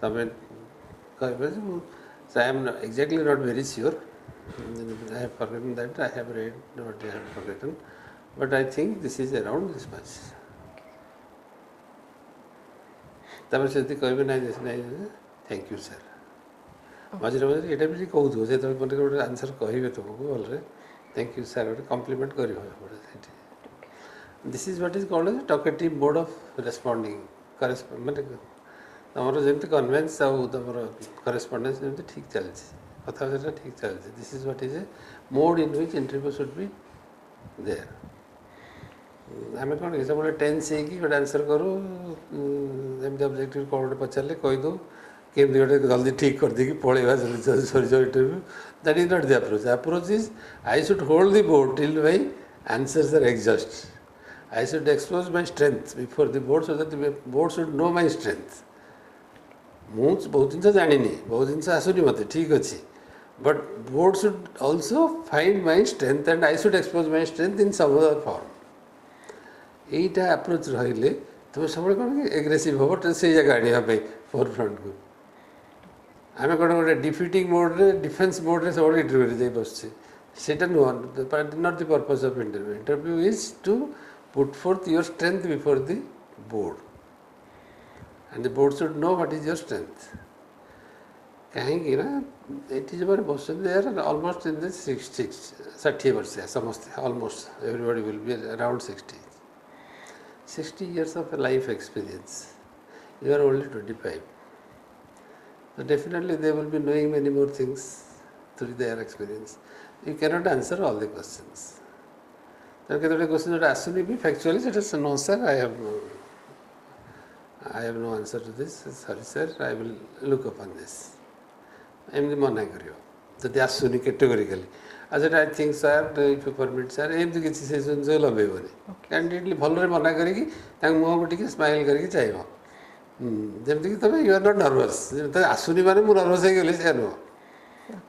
Tame koiba, so I am exactly not very sure. I have forgotten that. I have read what I have forgotten, but I think this is around this much. Tame seti koiba nahi, thank you, sir. मझे मझे ये भी कहूँ से तो मैंने गोटे answer कहे तुमको बोल थैंक यू सर गोटे कम्प्लीमेंट कर this is what is called as talkative mode of responding माने तुम जमी कन्वेन्स आम करेस्पंडेंस जमी ठीक चलती कथा ठीक चलती this is what is a mode in which interview should be there आम कौन कि सब टेन्स गोटे आंसर करूँ एमती ऑब्जेक्टिव कौन गोटे पचारे कहीदू केमती गोटे जल्दी ठीक कर दी पलैया सरी interview that is not the approach approach is I should hold the board till my answers are exhaust I should expose my strength before the board so that the board should know my strength मुझे बहुत जिन जानी बहुत जिन आसुनी मत ठीक अच्छे but board should also find my strength and I should expose my strength in some other form यहीटा approach रही तुम सब कौन कि एग्रेसिव हम से जगह आने फोर फ्रंट को आम कौन गोटे डिफिटिंग मोड्रे डिफेन्स मोड्रे सब इंटरव्यू जाए बसचे सेटा नुह not the purpose of interview interview is to put forth your strength before the board and the board should know what is your strength कहीं ना ये जो मैंने बस ऑलमोस्ट इन द 60 वर्ष समस्ते almost everybody will be around 60 years of life experience. You are only 25. So definitely they will be knowing many more things through their experience. You cannot answer all the questions. There are many questions that ask me factually. That is no sir, I have no answer to this. Sorry sir, I will look upon this. I am the mona kariyo. So they ask me categorically. I said, I think sir, if you permit sir, एमती किसी session जो लभेबनी कैंडिडेटली भलरे मना करी मुह को T smile करके चाहिए जमीक तुम यू आर नॉट नर्वस आसुनी माने मु नर्वस हो गली से नुह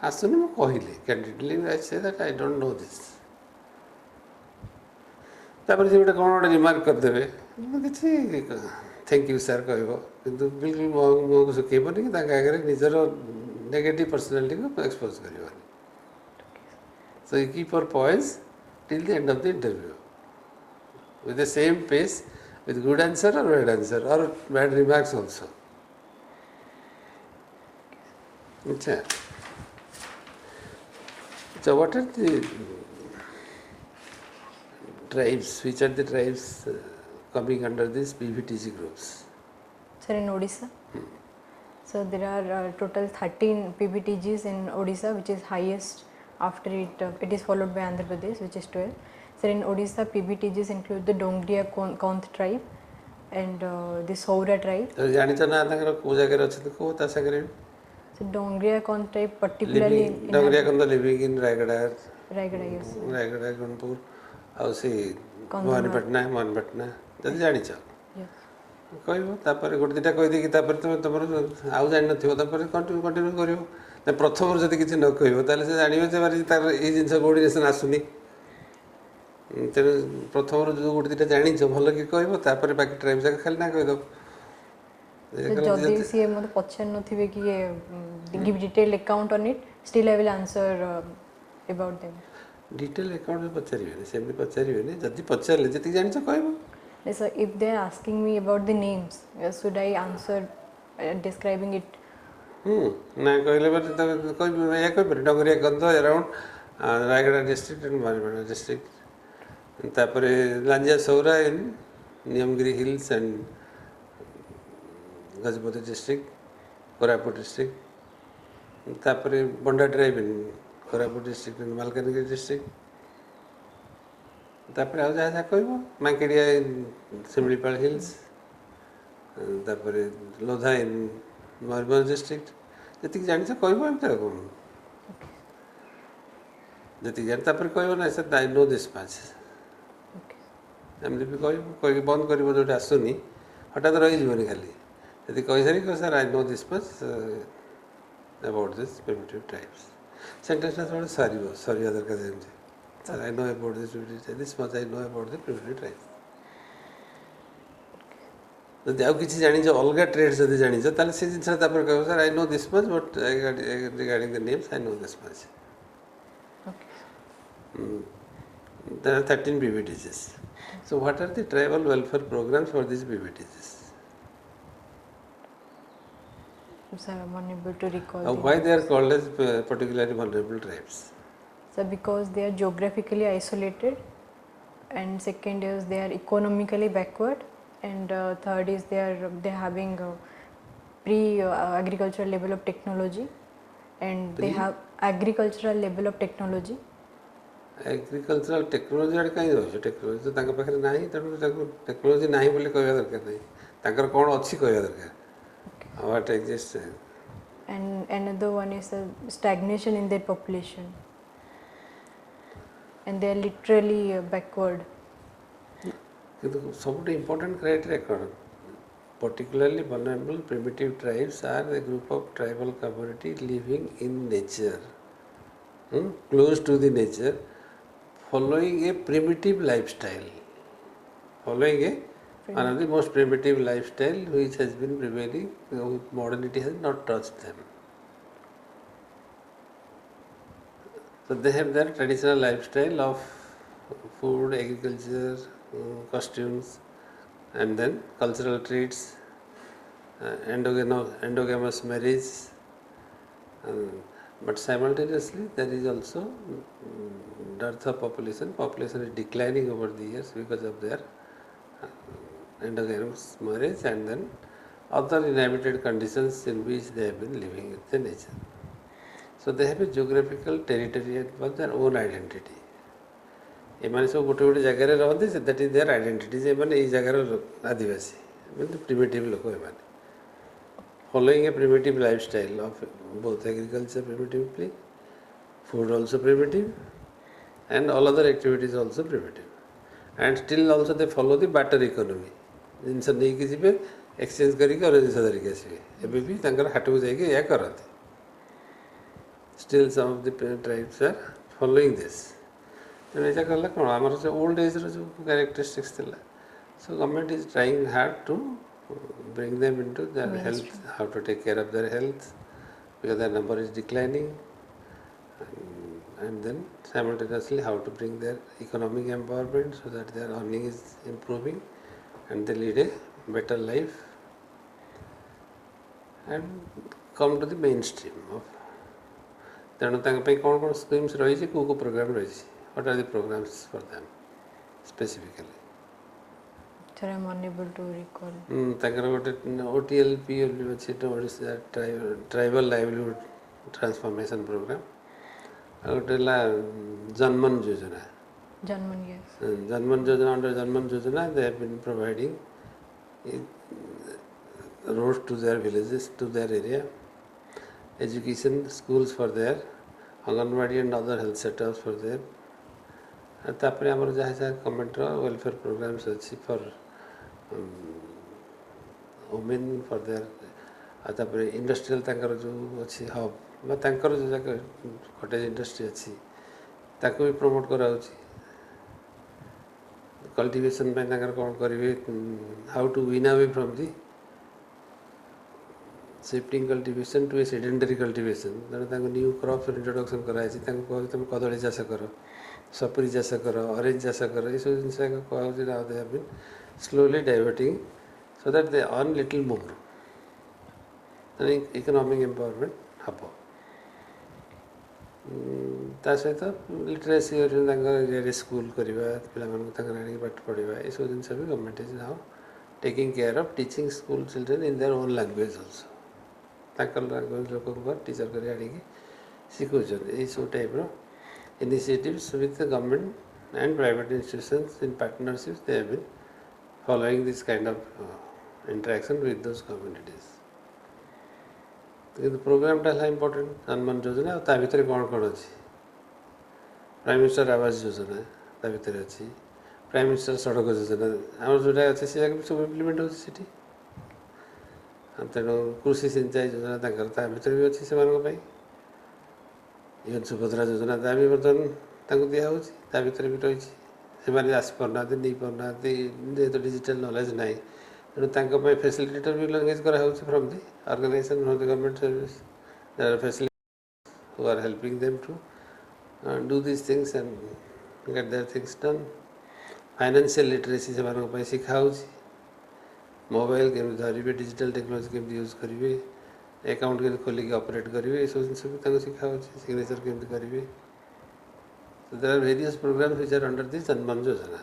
आसुनी मु कहली candidly I say that I don't know this तापर से गोटे कौन गोटे रिमार्क करदेवे किसी थैंक यू सर कह कि बिल्कुल मुह को सुखेबनी कि आगे निजर नेगेटिव पर्सनालिटी को एक्सपोज कर So you keep your poise till the end of the interview with the same pace, with good answer or bad answer or bad remarks also. Okay. So what are the tribes? Which are the tribes coming under these PVTG groups? Sir, in Odisha. So there are total 13 PBTGs in Odisha, which is highest. After it is followed by Andhra Pradesh, which is 12. So in Odisha, PBTGs include the Dongriya Konth tribe and the Saura tribe. So Dongriya Konth tribe particularly Dongriya Konth living in Raigada. Raigada, yes. Raigada, Gunpur. I see Pattnaik. That is Janicha. Yes. କହିବ ତାପରେ ଗୋଟେ ଦୁଇଟା କହିଦେଇକି ତାପରେ ତୁମେ ତୁମର ଆଉ ଜାଣିନଥିବ ତାପରେ continue କରିବ ନା ପ୍ରଥମରୁ ଯଦି କିଛି ନ କହିବ ତାହେଲେ ସେ ଜାଣିବ ଯେ ମାନେ ତାର ଏଇ ଜିନିଷ କୋଡ଼ିନେସନ୍ ଆସୁନି। ତେଣୁ ପ୍ରଥମରୁ ଯେଉଁ ଗୋଟେ ଦୁଇଟା ଜାଣିଛ ଭଲ କି କହିବ ତାପରେ ବାକି ଟ୍ରାଇବ୍ ଯାକ ଖାଲି ନା କହିଦେବ। ଯଦି ସିଏ ମୋତେ ପଚାରି ନଥିବେ କି give detailed account on it, still I will answer about them. Detail account ପଚାରିବେନି, ସେମିତି ପଚାରିବେନି। ଯଦି ପଚାରିଲେ ଯେତିକି ଜାଣିଛ କହିବ। Yes, sir. If they are asking me about the names, should I answer describing it? ନା କହିଲେ ପରେ ତମେ କହିବ ଏହା କହିପାରିବ Dongria Kondh around Rayagada district and Baripada district. ତାପରେ Lanjia Saora in Niyamgiri hills and Gajapati district, Koraput district. ତାପରେ Bonda tribe in Koraput district and Malkangiri district. ତାପରେ ଆଉ ଯାହା ଯାହା କହିବ ମାଙ୍କେଡ଼ିଆ ଇନ୍ ଶିମିଳିପାଳ ହିଲ୍ସ, ତାପରେ ଲୋଧା ଇନ୍ ମୟୂରଭଞ୍ଜ ଡିଷ୍ଟ୍ରିକ୍ଟ। ଯେତିକି ଜାଣିଛ କହିବ ଏମିତି ଆଉ କ'ଣ। ଯେତିକି ଜାଣି ତାପରେ କହିବ ନା sir I know this match, ଏମିତି ବି କହିବ। କହିକି ବନ୍ଦ କରିବ ଯେଉଁଠି ଆସୁନି ହଠାତ୍ ରହିଯିବନି ଖାଲି। ଯଦି କହିସାରି କହିବ sir I know this much about this primitive tribes. ସେଣ୍ଟେନ୍ସଟା ସବୁବେଳେ ସରିବା ଦରକାର ଯେମିତି sir I know about this much I know about the primitive tribes. ଯଦି ଆଉ କିଛି ଜାଣିଛ ଅଲଗା ଟ୍ରେଡ୍ ଯଦି ଜାଣିଛ ତାହେଲେ ସେ ଜିନିଷଟା ତାପରେ କହିବ sir I know this much but regarding the names I know this much. There are 13 BBTGs. So what are the tribal welfare programs for these BBTGs? Sir, I'm unable to recall. Why they are called as particularly vulnerable tribes? Sir, because they are geographically isolated, and second is they are economically backward, and third is they having pre-agricultural level of technology, and they have agricultural level of technology. Agricultural technology ଆଡ଼େ କାହିଁ ଯାଉଛ? Technology ତ ତାଙ୍କ ପାଖରେ ନାହିଁ, ତେଣୁ ତାକୁ technology ନାହିଁ ବୋଲି କହିବା ଦରକାର ନାହିଁ। ତାଙ୍କର କ'ଣ ଅଛି କହିବା ଦରକାର। What exists? And another one is a stagnation in their population, and they are literally backward. କିନ୍ତୁ ସବୁଠୁ ଇମ୍ପୋର୍ଟାଣ୍ଟ କ୍ରାଇଟେରିଆ କ'ଣ? Particularly vulnerable primitive tribes are a group of tribal community living in nature, close to the nature, following a primitive lifestyle. Following one of the most primitive lifestyle which has been prevailing, modernity has not touched them. So they have their traditional lifestyle of food, agriculture, costumes, and then cultural traits, endogamous marriage. But simultaneously there is also dearth of population. Population is declining over the years because of their endogamous marriage and then other inhabited conditions in which they have been living with the nature. So they have a geographical territory for their own identity. ଏମାନେ ସବୁ ଗୋଟେ ଗୋଟେ ଜାଗାରେ ରହନ୍ତି, that is there identity. ଯେ ଏମାନେ ଏଇ ଜାଗାର ଆଦିବାସୀ, ମାନେ ପ୍ରିମିଟିଭ୍ ଲୋକ ଏମାନେ। Following a primitive lifestyle of both agriculture primitively, food also primitive, and all other activities also primitive. And still also they follow the barter economy. ଜିନିଷ ନେଇକି ଯିବେ, ଏକ୍ସଚେଞ୍ଜ କରିକି ଅନ୍ୟ ଜିନିଷ ଧରିକି ଆସିବେ। ଏବେ ବି ତାଙ୍କର ହାଟକୁ ଯାଇକି ଏହା କରନ୍ତି। Still some of the tribes are following this. ତେଣୁ ଏଇଟା କଲେ କ'ଣ ଆମର ସେ ଓଲ୍ଡ ଏଜ୍ର ଯେଉଁ କ୍ୟାରେକ୍ଟରିଷ୍ଟିକ୍ସ ଥିଲା, so government is trying hard to bring them into their health, how to take care of their health, because their number is declining, and then simultaneously how to bring their economic empowerment so that their earning is improving and they lead a better life and come to the mainstream of. ତେଣୁ ତାଙ୍କ ପାଇଁ କ'ଣ କ'ଣ schemes ରହିଛି, କେଉଁ କେଉଁ programme ରହିଛି? What are the programs for them specifically? Sir, I am unable to recall. ତାଙ୍କର ଗୋଟେ OTLP ଅଛି, Odisha tribal livelihood transformation programme. ଆଉ ଗୋଟେ ହେଲା ଜନମନ ଯୋଜନା। Janman, yes. ଜନମନ ଯୋଜନା, ଅଣ୍ଡର ଜନମନ ଯୋଜନା they have been providing roads to their villages, to their area, education, schools for their anganwadi and other health setups for them. ତାପରେ ଆମର ଯାହା ଯାହା ଗଭର୍ଣ୍ଣମେଣ୍ଟର ୱେଲଫେୟାର ପ୍ରୋଗ୍ରାମ୍ସ ଅଛି ଫର୍ वुमेन फॉर देयर तापर इंडस्ट्रियल तांकर जो अच्छी हब बा तांकर जो जाक कटेज इंडस्ट्री अच्छी ताको भी प्रमोट करा कल्टिवेशन पे तांकर कौन करेंगे how to wean away from the shifting cultivation to a sedentary cultivation तेणु न्यू क्रॉप्स इंट्रोडक्शन कराई कह तुम कदली चाष कर सपुरी चाष कर ऑरेंज चाष कर ये सब जिनस कहुच्छे now they have been slowly diverting so that they earn little more economic empowerment हम ता सहित लिटरेसी एरिया स्कूल करवा पानी पाठ पढ़ा ये सब जिन भी government is now taking care of teaching school children in their own language also language लोक टीचर कर शिखुन यही सब type initiatives with the government and private institutions in partnerships they have been following this kind of interaction with those communities तो प्रोग्रामटा है important जनमन योजना ता भितर कौन कौन अच्छी प्राइम मिनिस्टर आवास योजना ता भितर अच्छी प्राइम मिनिस्टर सड़क योजना आम जोटा अच्छे से सब इम्प्लीमेंट होती तेणु कृषि सिंचाई योजना ता भितर भी अच्छी से इवन सुभद्रा योजना ता भी बर्तमान दिखाई भितर भी रही से आसपारना नहीं पारना जेहेतु डिजिटल नॉलेज ना तेणु फैसिलिटेटर भी लैंग्वेज कराऊँ from the organisation from the government service there are facilitators who are helping them to do this things and get their things done financial literacy से शिखाऊ मोबाइल केमी धरवे डिजिटल टेक्नोलोजी केमी use करेंगे account के खोलिक operate करेंगे ये सब जिन भी शिखाऊ सिग्नेचर केमी करेंगे तो there are various programmes which are under this Janman योजना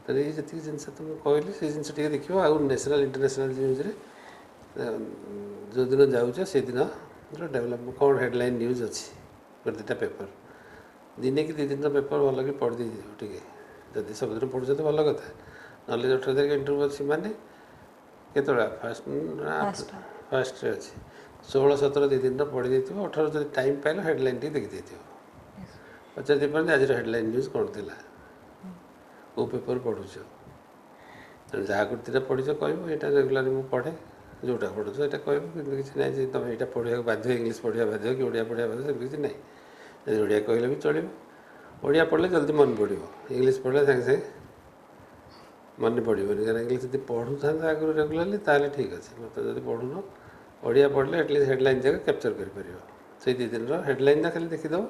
तो ये जी जिन तुम कहली से जिन देख आउ नेशनल इंटरनेशनल न्यूज जो दिन जाऊँ से दिन डेवलपमेंट कौन हेडलाइन न्यूज अच्छी गोटे दुटा पेपर दिने कि 2 दिन पेपर भल कि पढ़ दी टे जब सबुदिन पढ़ुच तो भल कथा नॉलेज 18 तारीख इंटरव्यू अच्छी माने केतोड़ा फास्ट अच्छी 16-17 2 दिन पढ़ी देती 18 जो टाइम पाइल हेडलाइन टी देखी देती पचार दी पारे आज हेडलाइन न्यूज कौन थी को पेपर पढ़ुच जहाँ कुछ पढ़ी कह यहाँ रेगुलार मुझे पढ़े जोटा पढ़ुच यहाँ कह किसी ना तुम यहाँ पढ़ा बाध्य इंग्लीश पढ़ा बाध्य कि ओडिया पढ़ा बाध्य सब किसी ना ओडिया कहले भी चलो ओडिया पढ़ले जल्दी मन पड़ो इंग्लीश पढ़ले सागे सागे मन पड़ोनी क्या इंग्लीश जब पढ़ू था आगुरी रेगुलाली ताल ठीक अच्छे मतलब जब पढ़ुन ओडिया पढ़ले एटलिस्ट हेडलाइन जगह कैप्चर कर 2 दिन हेडलाइन ना खाली देखीदेव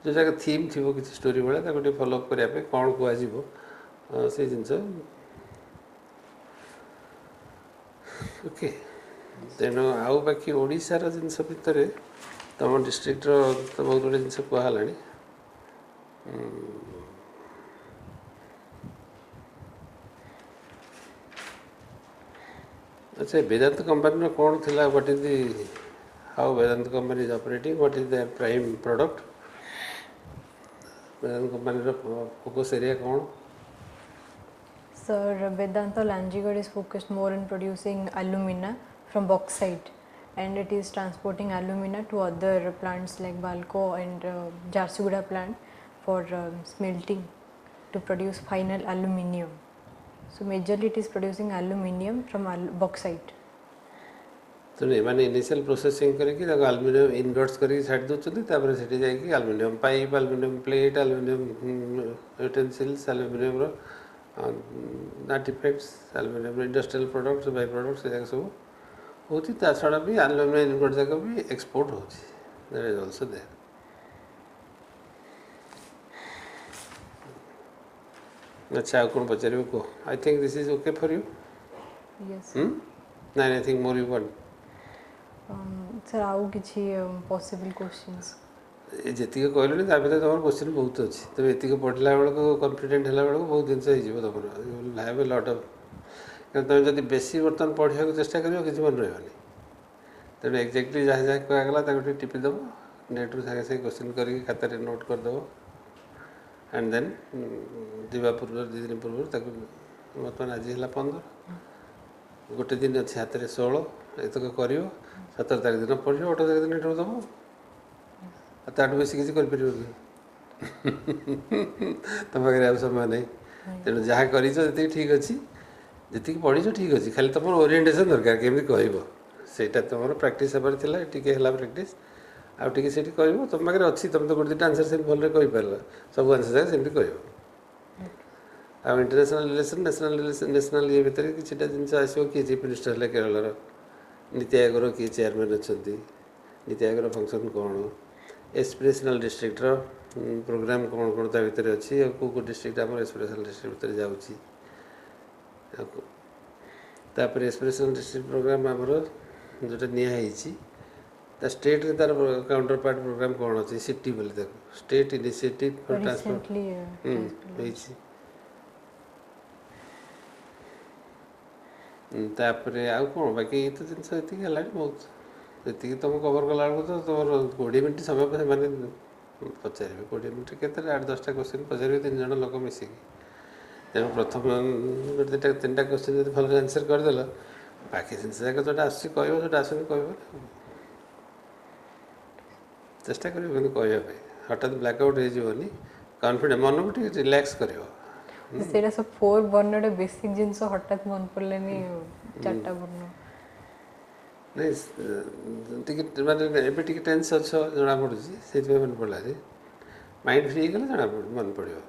जो जगह थीम थी किसी स्टोरी भाया फॉलोअप करने कौन कह से जिनस ओके तेणु आउ बाकी ओडिशार जिनस भितर तुम डिस्ट्रिक्टर तो बहुत गुड जिन कहला अच्छा वेदांत कंपनी कौन थी what is the how Vedanta company is operating what is the prime product Vedanta company focus area कौन Sir, Vedanta Lanjigarh is focused more on producing alumina from bauxite, and it is transporting alumina to other plants like Balco and Jharsuguda plant for smelting to produce final aluminium. So majorly it is producing aluminium from bauxite. तो मैंने initial processing करके aluminium inverts करके छाड़ दूसरी से जाकि aluminium pipe aluminium plate aluminium utensils aluminium artefacts aluminium industrial products by products सब होती छड़ा भी आलुमिनियम इनवर्ट जाक भी एक्सपोर्ट होती इज ऑल्सो देयर अच्छा आउ कौन पचार कह I think this is okay for you Yes. ना anything more you want Sir, आउ किछि possible questions. जी कहल तुम क्वेश्चन बहुत अच्छी तुम ये पढ़ला बेलू कन्फिडेंट है बेलू बहुत जिन तुम हैव ए लट ऑफ तुम जब बेसी बर्तमान पढ़ा चेष्टा कर किसी मन रही तेणु एक्जाक्टली जहाँ जहाँ कहगला टिपिदेव नेट्रु सागे सागे क्वेश्चन करके खातार नोट करदेव एंड देन जावा पूर्व 2 दिन पूर्व बर्तमान आज है 15 गोटे दिन अच्छे हाथ में 16 एतक कर 17 तारीख दिन पढ़ 18 तारीख दिन इंटरव्यू देव ताठू बेसी किसी कर तुम पाखे आ समय नहीं तेणु जहाँ कर ठीक अच्छी जी पढ़ी ठीक अच्छे खाली तुम ओरिएंटेशन दरकार केमी कह सेटा तुम प्राक्ट हेबार टे प्राक्ट आउ टे कह तुम पाखे अच्छी तुम तो गोटे आंसर से भले कहीपर सब आंसर जाक सेमती कह आ इंटरनेशनल रिलेशन नेशनल ये भितर कि जिन आसो किए चीफ मिनिस्टर है केरल नीति आयोग किए चेयरमैन अच्छा नीति आयोग फंक्शन कौन एस्पिरेशनल डिस्ट्रिक्टर प्रोग्राम कौन कौन ता भितर अच्छी कौ कौ डिस्ट्रिक्ट आम एस्पिरेशनल डिस्ट्रिक्ट भितर जाऊँगी तापर एस्पिरेशनल डिस्ट्रिक्ट प्रोग्राम आमर जोटा निजी स्टेट तार काउंटर पार्ट प्रोग्राम कौन अच्छी सिटी बोली स्टेट इनिशिएटिव फॉर ट्रांसपोर्ट तापर आउ कौन बाकी ये तो जिनस ये बहुत ये तुम कवर कला तो तुम 20 मिनट समय से मैंने पचारे 20 मिनट के 8-10टा क्वेश्चन पचारे 3 जन लोक मिसिकी तेणु प्रथम गोटे 3टा क्वेश्चन जो भल आंसर करदेल बाकी जिनस जाक जोटा आस जो आसुनी कह चेष्टा कर कहवाई हठात ब्लैकआउट होनी कॉन्फिडेंस मन को ठीक रिलैक्स कर सेटा सब 4 वर्णटा बेसिक जिंस हठात मन पड़लेनी 4टा वर्ण नहीं माने एबे टिके टेंस अच्छो जना पड़ुची से मन पड़ला रे माइंड फ्री गले जना मन पड़ियो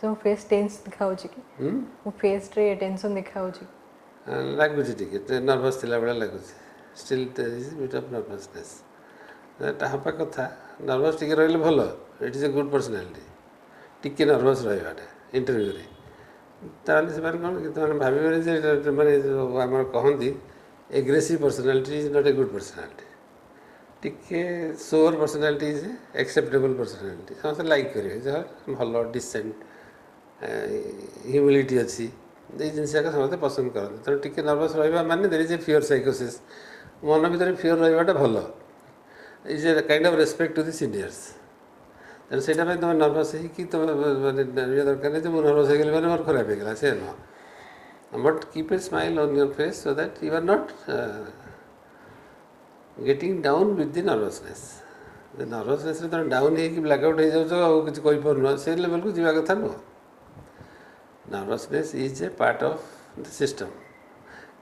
तो फेस टेंस दिखाउ छी कि वो फेस रे टेंशन दिखाउ छी लागु छी टिके नर्वस थिला बडा लागु छी still there is bit of nervousness ताहापा कथा नर्वस टिके रहले भलो it is a good personality टिके नर्वस रहबाटा इंटरव्यू रे ताले से कौन कि भाभी जे माने आम कहती aggressive personality is not a good personality टिके सोर पर्सनालिटी इज एक्सेप्टेबल पर्सनालिटी समस्त लाइक करेंगे जहाँ भल डिसेंट ह्यूमिलिटी अच्छी ये जिन समस्त पसंद करते तेणु टिके नर्वस रहा माने देयर इज ए फियर साइकोसिस मन भर फियर रहाटा भल is a kind of respect to the seniors तेणु से तुम नर्वस है तुम मानने दरकार नहीं मुझे नर्वस हो गली मोर खराब हो गला से नुह but keep a smile on your face so that you are not getting down with the nervousness nervousness तुम डाउन हो ब्लैकआउट हो जाओ कि कहीपर से लेवल को जीवा कथा नुह nervousness is a part of the system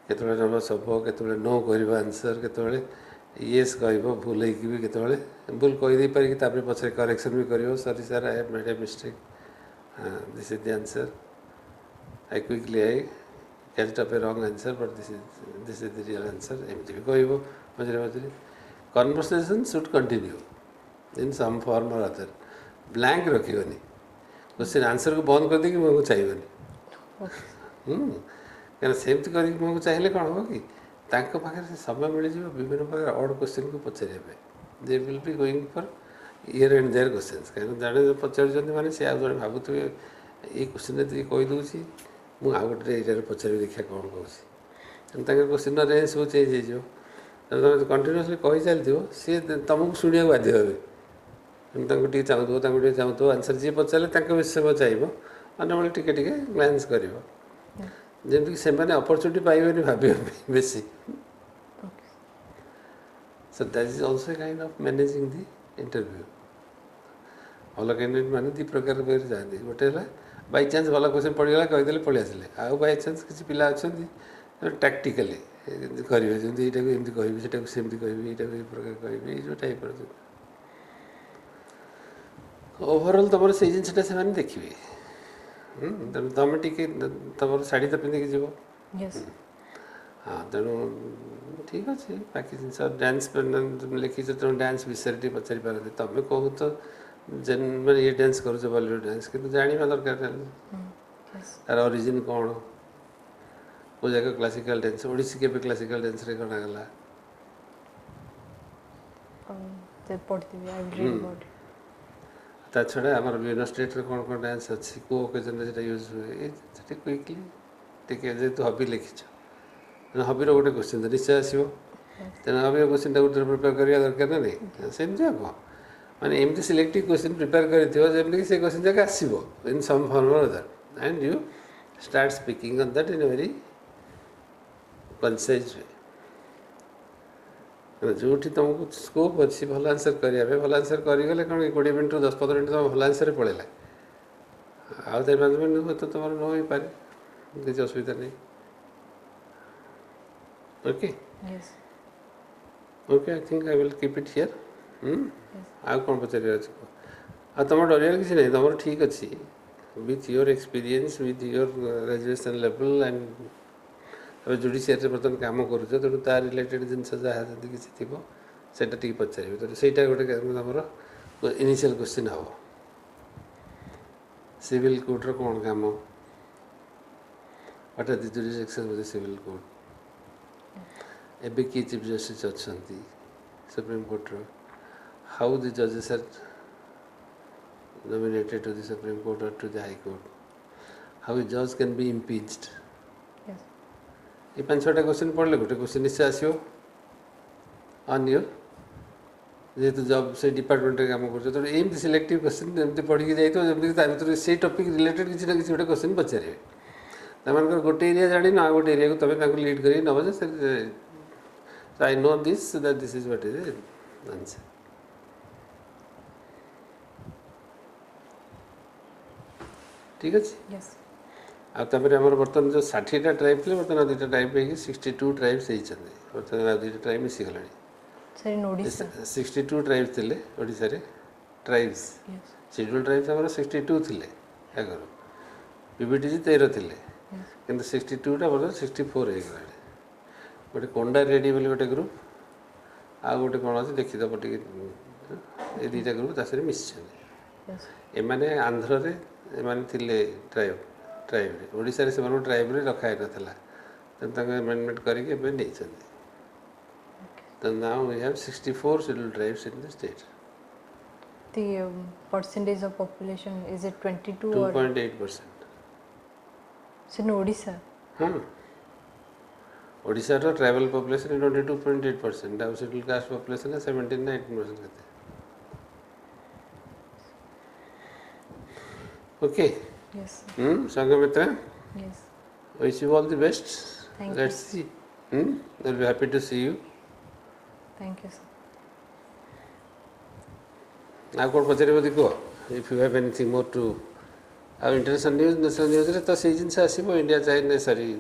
केत नर्वस हम केत नो कर आंसर केत येस कह भूल भी केत भूल कहीदे पारि पछे करेक्शन भी कर सरी sir I have made a mistake this is the answer I quickly I catch up a wrong answer but this is the real answer एमती भी कह मझे मझे conversation should continue in some form और other blank रखियोनी question answer को बंद कर देगी मुझे चाहिए क्या सेमती कर मुझे चाहिए कौन हम कि पाखे समय मिल जाए विभिन्न प्रकार ऑड क्वेश्चन को पचारे they will be going for here and there question कहीं जड़े पचार माने से आज जड़े भावुवे ये क्वेश्चन तो ये कहीदे मुझे आउ गोटे ये पचारि देखा कौन कौन क्वेश्चन रेंज सब चेंज हो तुम कंटिन्यूअसली कही चलती सी तुमको शुणा बाध्य हे चाहूँ आंसर जी पचारे विषय चाहिए अन्य टे ग्लान्स कर जमीक से अपरचुनिटी पाइबे भाव बेसी so that is also a kind of managing the interview भल कैंडिडेट मैंने दी प्रकार जाती गोटे बाई चान्स भल क्वेश्चन पड़गला कहीदे पलि आसिले आउ बाई चान्स किसी पिला अच्छा टैक्टिकली करेंगे जमी यहाँ एमती कह सेमती कह प्रकार कह जो टाइप ओवरऑल तुम से जिनसा से देखिए तुम टी तुम शाढ़ी तो पिंधिक जीव हाँ तेणु ठीक अच्छे बाकी जिन डांस लिखी तुम डांस विषय पचारि पारती तुम कहू तो जेन मैं ये डांस कर बॉलीवुड डांस कि जाना दरकार तार ओरिजिन कौन को जगह क्लासिकल डांस ओडिसी के क्लासिकल डांस रे गणागला ता छड़ा आम विभिन्न स्टेट कौन कौन डांस अच्छी को ओकेजन यूज हुए क्विकली टे जेहतु हबी लिखिछ हबीर गोटे क्वेश्चन तो निश्चय आसो तेना हबीर क्वेश्चन गोटे प्रिपेयर करवा दरकार ना नहीं सेमती हम माने एमती सिलेक्टिव क्वेश्चन प्रिपेयर करमती से क्वेश्चन जाक आसो इन सम फॉर्म और other and you start speaking on that in a very concise way जो तुमको स्कोप अच्छी भल आंसर करेंगे भल आंसर करगले कौन 20 मिनट 10-15 मिनट तुम भल आंसर पड़ेगा आउ 4-5 मिनट तो तुम न हो पारे किसी असुविधा नहीं. Okay. Yes. Okay, I think I will keep it here. Yes. ଆଉ କ'ଣ ପଚାରିବାର ଅଛି? ଆଉ ତୁମର ଡରିବାର କିଛି ନାହିଁ, ତୁମର ଠିକ୍ ଅଛି. With your experience, with your graduation level and ଏବେ ଜୁଡ଼ିସିଆରୀରେ ବର୍ତ୍ତମାନ କାମ କରୁଛ, ତେଣୁ ତା ରିଲେଟେଡ଼ ଜିନିଷ ଯାହା ଯଦି କିଛି ଥିବ ସେଇଟା ଟିକେ ପଚାରିବେ. ତେଣୁ ସେଇଟା ଗୋଟେ ତୁମର ଇନିସିଆଲ୍ କ୍ୱେଶ୍ଚିନ୍ ହେବ. ସିଭିଲ୍ କୋର୍ଟର କ'ଣ କାମ? What are the jurisdiction of the civil court? ଏବେ କିଏ ଚିଫ୍ ଜଷ୍ଟିସ୍ ଅଛନ୍ତି ସୁପ୍ରିମ୍ କୋର୍ଟର? ହାଉ ଦି ଜଜେସ୍ ଆର୍ nominated to the Supreme Court or to the High Court? How a judge can be impeached? Yes. ये 5-6टा question पढ़ले गोटे क्वेश्चन निश्चय आसो ऑन योर जेहेतु जब से डिपार्टमेंट काम कर एमती सिलेक्टिव क्वेश्चन एमती पढ़ी जाए जमी से टॉपिक रिलेटेड किसी ना किसी गोटे क्वेश्चन पचारे तमर गोटे एरिया जानी ना गोटे एरिया को तुम लीड कर नब I know this that this is what is answer. ठीक अच्छे. Yes. आमर बर्तमान जो 60टा ट्राइब थे बर्तमान 2टा ट्राइब हो 62 ट्राइब्स होती बर्तमान 2टा ट्राइब मिसीगला. Sir, in Odisha. 62 ट्राइब्स थे ओडिशा रे ट्राइब्स. Yes. शेड्यूल ट्राइब्स आम 62 थे आगर पीबीटीजी 13 थे कि 62टा बर्तमान 64 हो गला. गोटे कोंडा रेडी बोली गोटे ग्रुप आ गोटे कौन अच्छे देखीद टे ये 2टा ग्रुप तासरे मिशन Yes. एमाने आंध्र रे एमाने थिले ट्राइब ट्राइब्रे ओडिशा रे सेमानू ट्राइब्रे रखाई नथला तेणु एमेंडमेंट करके नहीं. So now we have 64 scheduled tribes in the state. The percentage of population, is it 22 or? 2.8%. So in Odisha. हाँ. Odisha row tribal population is 22.8%. Now scheduled caste population is 17.9%. Okay. Yes. Sanghamitra. Yes. Wish you all the best. Thank Let's you. see. We'll be happy to see you. Thank you, sir. Now, what पचारे बोली को? If you have anything more to our international news, national news रे तो season से आसी वो India China sorry,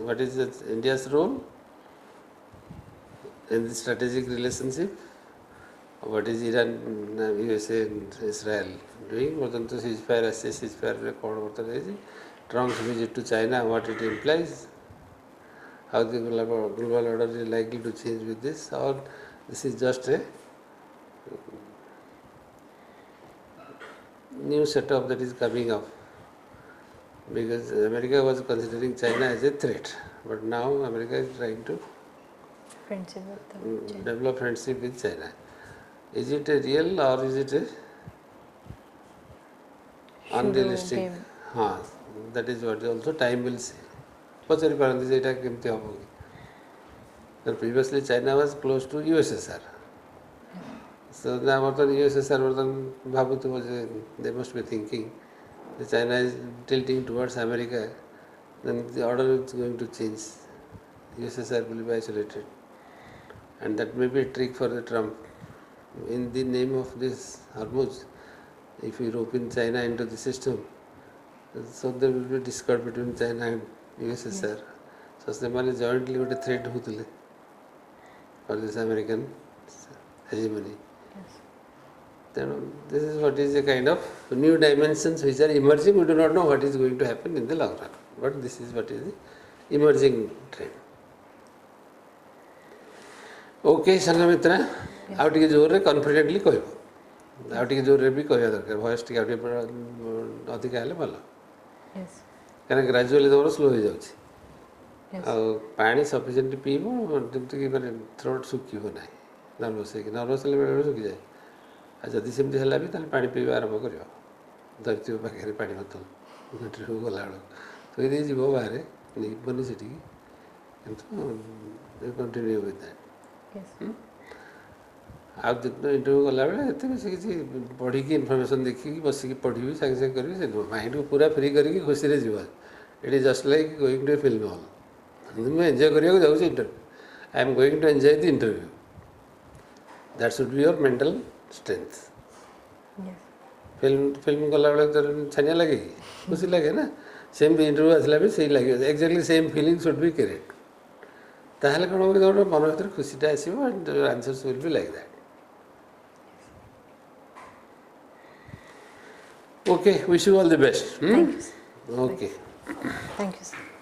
what is India's role in the strategic relationship? What is Iran, USA, and Israel doing? बर्तमान तो ceasefire आसे ceasefire रे कौन बर्तमान है जी? Trump's visit to China, what it implies? How the global order is likely to change with this, or this is just a new setup that is coming up, because America was considering China as a threat, but now America is trying to Friendship with China. develop friendship with China. Is it a real or is it a unrealistic? हाँ, that is what also time will say. पचारि पारती जे केमती हम कि previously China was close to USSR. So ना बर्तमान USSR बर्तमान भावुव जे they must be thinking China is tilting towards America then the order is going to change. USSR will be isolated and that may be a trick for the Trump in the name of this Hormuz. If you rope in China into the system, so there will be discord between China and USSR. So ସେମାନେ jointly ଗୋଟେ threat ହଉଥିଲେ for this American hegemony. ତେଣୁ this is what is a kind of new dimensions which are emerging. We do not know what is going to happen in the long run, but this is what is the emerging trend. Okay, Sanghamitra, ଆଉ ଟିକେ ଜୋରରେ କନଫିଡେଣ୍ଟଲି କହିବ, ଆଉ ଟିକେ ଜୋରରେ ବି କହିବା ଦରକାର, voice ଟିକେ ଆଉ ଟିକେ ଅଧିକା ହେଲେ ଭଲ. Yes. କାହିଁକିନା ଗ୍ରାଜୁଆଲି ତୁମର ସ୍ଲୋ ହେଇଯାଉଛି. Yes. ଆଉ ପାଣି ସଫିସିଏଣ୍ଟ ପିଇବ ଯେମିତିକି ମାନେ ଥ୍ରୋଟ୍ ଶୁଖିବ ନାହିଁ ନର୍ଭସ୍ ହେଇକି. ନର୍ଭସ୍ ହେଲେ ବେଳେବେଳେ ଶୁଖିଯାଏ. ଆଉ ଯଦି ସେମିତି ହେଲା ବି ତାହେଲେ ପାଣି ପିଇବା ଆରମ୍ଭ କରିବ. ଧରିଥିବ ପାଖରେ ପାଣି ବୋତଲ ଇଣ୍ଟରଭ୍ୟୁ ଗଲାବେଳକୁ ଥୋଇ ଦେଇ ଯିବ ବାହାରେ ନେଇବନି ସେଠିକି, କିନ୍ତୁ କଣ୍ଟିନ୍ୟୁ ୱିଥ୍ ଦ୍ୟାଟ୍. Yes. ଆଉ ଇଣ୍ଟରଭ୍ୟୁ ଗଲାବେଳେ ଏତେ ବେଶୀ କିଛି ପଢ଼ିକି ଇନଫର୍ମେସନ୍ ଦେଖିକି ବସିକି ପଢ଼ିବି ସାଙ୍ଗେ ସାଙ୍ଗେ କରିବି ସେ ନୁହଁ. ମାଇଣ୍ଡକୁ ପୁରା ଫ୍ରି କରିକି ଖୁସିରେ ଯିବ. It is just like going to A film hall. ମୁଁ ଏନ୍ଜୟ କରିବାକୁ ଯାଉଛି interview. I M going to enjoy the interview. That should be your mental strength. Yes. Film ଗଲାବେଳେ ତ ଛାନିଆ ଲାଗେ କି ଖୁସି ଲାଗେ ନା. सेम इंटरव्यू आसला भी सही लगे exactly same feeling should be correct ताहले कौन होगा तो मन भीतर खुशीटा आसो and answers will be like that okay wish you all the best Thank you, sir. Okay Thank you, sir.